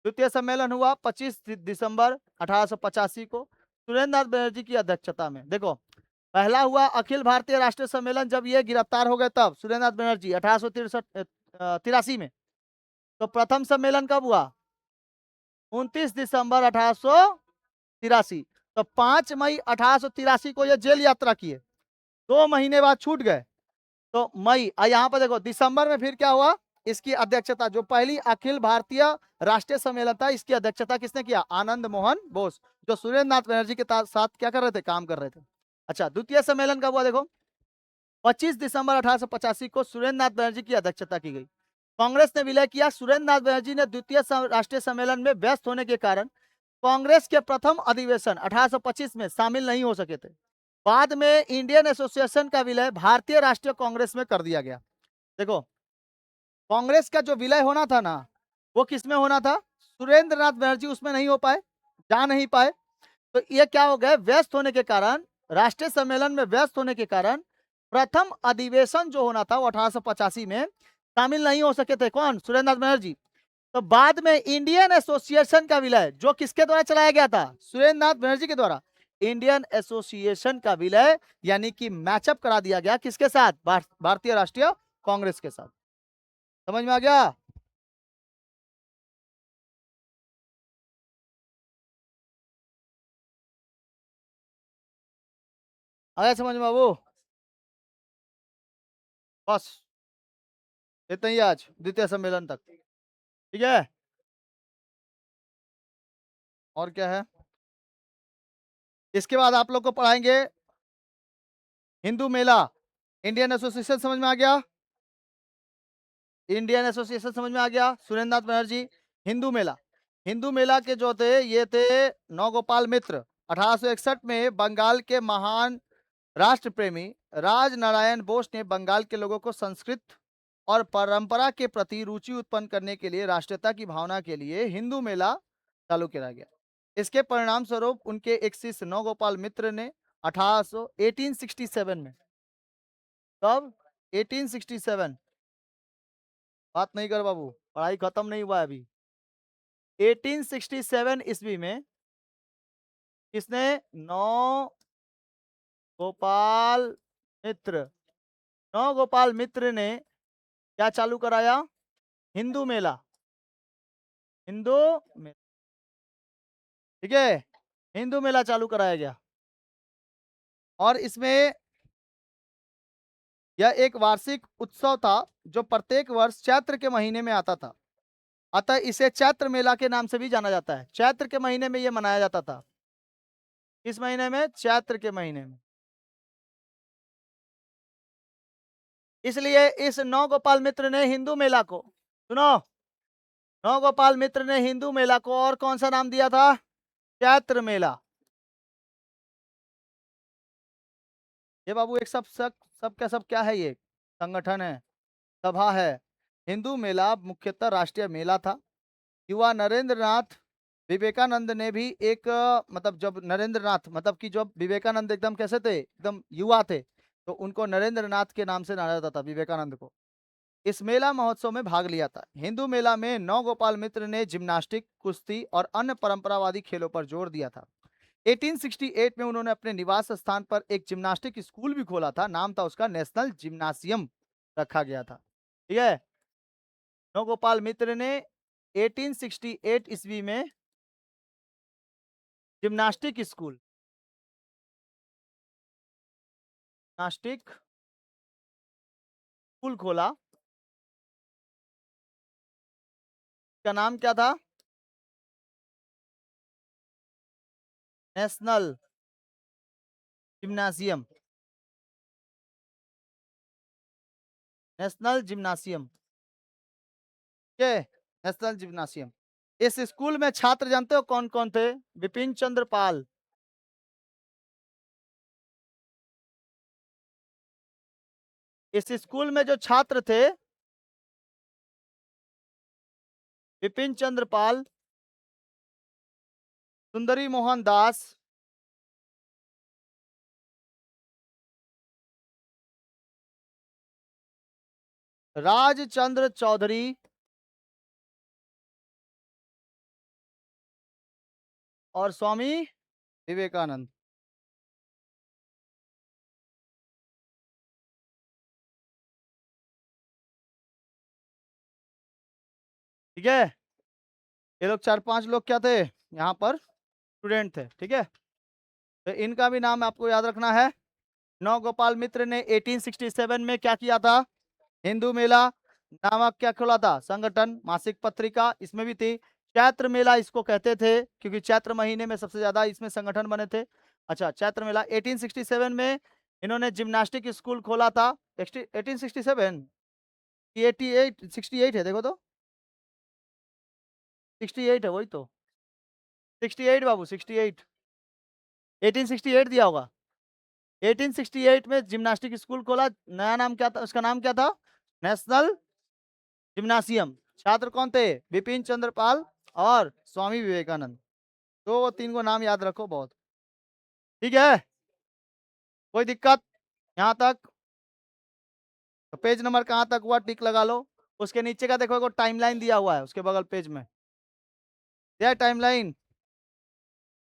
[SPEAKER 1] द्वितीय सम्मेलन हुआ 25 दिसंबर 1885 को, सुरेंद्र नाथ बनर्जी की अध्यक्षता में। देखो, पहला हुआ अखिल भारतीय राष्ट्रीय सम्मेलन जब ये गिरफ्तार हो गए तब, सुरेंद्र नाथ बनर्जी 1883 में। तो प्रथम सम्मेलन कब हुआ? 29 दिसंबर 1883। तो 5 मई 1883 को ये जेल यात्रा किए, 2 महीने बाद छूट गए। तो मई, यहाँ पर देखो दिसंबर में फिर क्या हुआ? इसकी अध्यक्षता, जो पहली अखिल भारतीय राष्ट्रीय सम्मेलन था, इसकी अध्यक्षता किसने किया? आनंद मोहन बोस, जो सुरेंद्र नाथ बनर्जी के साथ क्या कर रहे थे? काम कर रहे थे। अच्छा, द्वितीय सम्मेलन कब हुआ? देखो 25 दिसंबर 1885 को सुरेंद्र नाथ बनर्जी की अध्यक्षता की गई। कांग्रेस ने विलय किया। सुरेंद्र नाथ बनर्जी ने द्वितीय राष्ट्रीय सम्मेलन में व्यस्त होने के कारण कांग्रेस के प्रथम अधिवेशन 1825 में शामिल नहीं हो सके थे। बाद में इंडियन एसोसिएशन का विलय भारतीय राष्ट्रीय कांग्रेस में कर दिया गया। देखो, कांग्रेस का जो विलय होना था ना, वो किसमें होना था? सुरेंद्र नाथ बनर्जी उसमें नहीं हो पाए, जा नहीं पाए, तो ये क्या हो गए? व्यस्त होने के कारण, राष्ट्रीय सम्मेलन में व्यस्त होने के कारण प्रथम अधिवेशन जो होना था वो 1885 में शामिल नहीं हो सके थे। कौन? सुरेंद्र नाथ बनर्जी। तो बाद में इंडियन एसोसिएशन का विलय जो किसके द्वारा चलाया गया था? सुरेंद्र नाथ बनर्जी के द्वारा। इंडियन एसोसिएशन का विलय यानी कि मैचअप करा दिया गया किसके साथ? भारतीय राष्ट्रीय कांग्रेस के साथ। समझ में आ गया? आया समझ में बाबू? बस इतना ही आज द्वितीय सम्मेलन तक। ठीक है, और क्या है? इसके बाद आप लोग को पढ़ाएंगे हिंदू मेला। इंडियन एसोसिएशन समझ में आ गया? इंडियन एसोसिएशन समझ में आ गया? सुरेंद्र नाथ बनर्जी। हिंदू मेला, हिंदू मेला के जो थे ये थे नवगोपाल मित्र, 1861 में बंगाल के महान राष्ट्र प्रेमी राजनारायण बोस ने बंगाल के लोगों को संस्कृत और परंपरा के प्रति रुचि उत्पन्न करने के लिए राष्ट्रीयता की भावना के लिए हिंदू मेला चालू किया गया। इसके परिणाम स्वरूप उनके एक शिष्य नवगोपाल मित्र ने 1867 में, कब, 1867, बात नहीं कर बाबू, पढ़ाई खत्म नहीं हुआ है अभी। 1867 ईस्वी में किसने, नौ गोपाल मित्र, नौ गोपाल मित्र ने क्या चालू कराया, हिंदू मेला, हिंदू मेला, ठीक है, हिंदू मेला चालू कराया गया। और इसमें यह एक वार्षिक उत्सव था जो प्रत्येक वर्ष चैत्र के महीने में आता था। अतः इसे चैत्र मेला के नाम से भी जाना जाता है। चैत्र के महीने में यह मनाया जाता था। किस महीने में, चैत्र के महीने में। इसलिए इस नौ गोपाल मित्र ने हिंदू मेला को, सुनो, नौ गोपाल मित्र ने हिंदू मेला को और कौन सा नाम दिया था, चैत्र मेला। ये बाबू एक सब क्या है, ये संगठन है, सभा है। हिंदू मेला मुख्यतः राष्ट्रीय मेला था। युवा नरेंद्र नाथ विवेकानंद ने भी एक मतलब जब नरेंद्र नाथ मतलब कि जब विवेकानंद एकदम कैसे थे, एकदम युवा थे, तो उनको नरेंद्र नाथ के नाम से जाना जाता था, विवेकानंद को। इस मेला महोत्सव में भाग लिया था। हिंदू मेला में नौ गोपाल मित्र ने जिम्नास्टिक, कुश्ती और अन्य परंपरावादी खेलों पर जोर दिया था। 1868 में उन्होंने अपने निवास स्थान पर एक जिम्नास्टिक स्कूल भी खोला था। नाम था उसका नेशनल जिम्नासियम रखा गया था। ठीक है, नौ गोपाल मित्र ने 1868 ईस्वी में जिम्नास्टिक स्कूल, जिम्नास्टिक स्कूल खोला। का नाम क्या था, नेशनल जिम्नासियम, नेशनल जिम्नासियम, ठीक है, नेशनल जिम्नासियम। इस स्कूल में छात्र जानते हो कौन कौन थे, विपिन चंद्र पाल, इस स्कूल में जो छात्र थे, विपिन चंद्र पाल, सुंदरी मोहन दास, राजचंद्र चौधरी और स्वामी विवेकानंद। ठीक है, ये लोग 4-5 लोग क्या थे, यहाँ पर स्टूडेंट थे। ठीक है, तो इनका भी नाम आपको याद रखना है। नौ गोपाल मित्र ने 1867 में क्या किया था, हिंदू मेला नामक क्या खोला था, संगठन, मासिक पत्रिका इसमें भी थी। चैत्र मेला इसको कहते थे क्योंकि चैत्र महीने में सबसे ज्यादा इसमें संगठन बने थे। अच्छा, चैत्र मेला 1867 में इन्होंने जिम्नास्टिक स्कूल खोला था। 1867 88 68 है, देखो तो 68 है, वही तो 68 बाबू, 68, 1868 दिया होगा। 1868 में जिम्नास्टिक स्कूल खोला। नया नाम क्या था, उसका नाम क्या था, नेशनल जिम्नासियम। छात्र कौन थे, विपिन चंद्र पाल और स्वामी विवेकानंद। तो 3 को नाम याद रखो, बहुत ठीक है, कोई दिक्कत यहाँ तक। तो पेज नंबर कहाँ तक हुआ, टिक लगा लो। उसके नीचे का देखो, टाइमलाइन दिया हुआ है उसके बगल पेज में, यह टाइमलाइन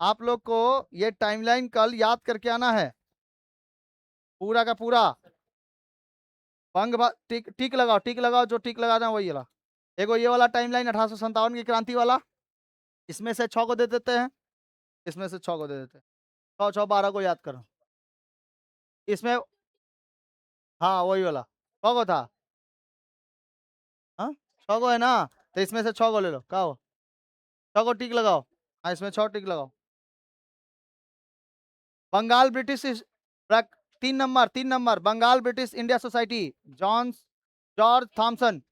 [SPEAKER 1] आप लोग को, ये टाइमलाइन कल याद करके आना है पूरा का पूरा। टिक टिक लगाओ, टिक लगाओ, जो टिक लगाना वही वाला। देखो ये वाला टाइमलाइन 1857 की क्रांति वाला, इसमें से 6 को दे देते हैं, इसमें से 6 को दे देते हैं, 6 6 12 को याद करो इसमें। हाँ वही वाला 6 को था, हाँ 6 को है ना, तो इसमें से 6 को ले लो, क्या हो, 6 को टिक लगाओ। हाँ इसमें 6 टिक लगाओ। Bengal British 3 number, 3 number, Bengal British India society, George Thomson,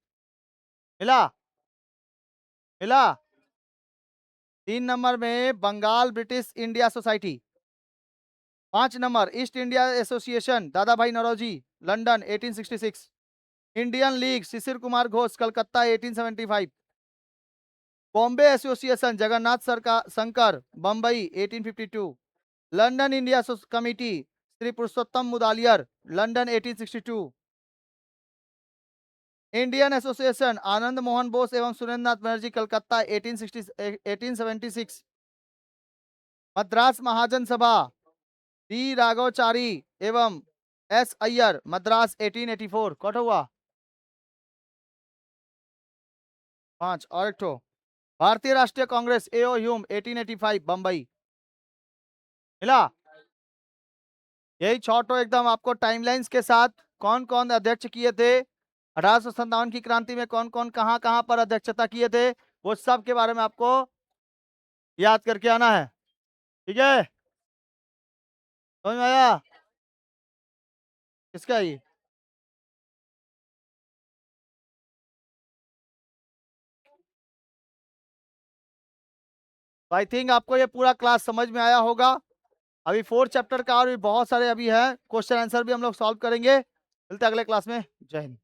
[SPEAKER 1] मिला, मिला, 3 नंबर में Bengal British India society. 5 number East India association Dadabhai Naoroji, London 1866। Indian league Sisir Kumar Ghosh, Calcutta 1875। Bombay association Jagannath Sarkar Shankar, Bombay 1852। London India committee Shri Purushottam Mudaliar, London 1862। Indian association Anand Mohan Bose एवं सुरेंद्र नाथ बनर्जी, कलकत्ता 1876। मद्रास महाजन सभा डी राघवचारी एवं एस अय्यर, मद्रास 1884। कट हुआ 5 और एक ठो। भारतीय राष्ट्रीय कांग्रेस एओ ह्यूम 1885, बंबई। मिला? यही छोटो एकदम आपको टाइमलाइंस के साथ कौन कौन अध्यक्ष किए थे, 1857 की क्रांति में कौन कौन कहां कहां पर अध्यक्षता किए थे, वो सब के बारे में आपको याद करके आना है। ठीक है, समझ में आया? किसका ये? आई थिंक आपको ये पूरा क्लास समझ में आया होगा। अभी 4 चैप्टर का और भी बहुत सारे अभी है, क्वेश्चन आंसर भी हम लोग सॉल्व करेंगे। मिलते हैं अगले क्लास में। जय हिंद।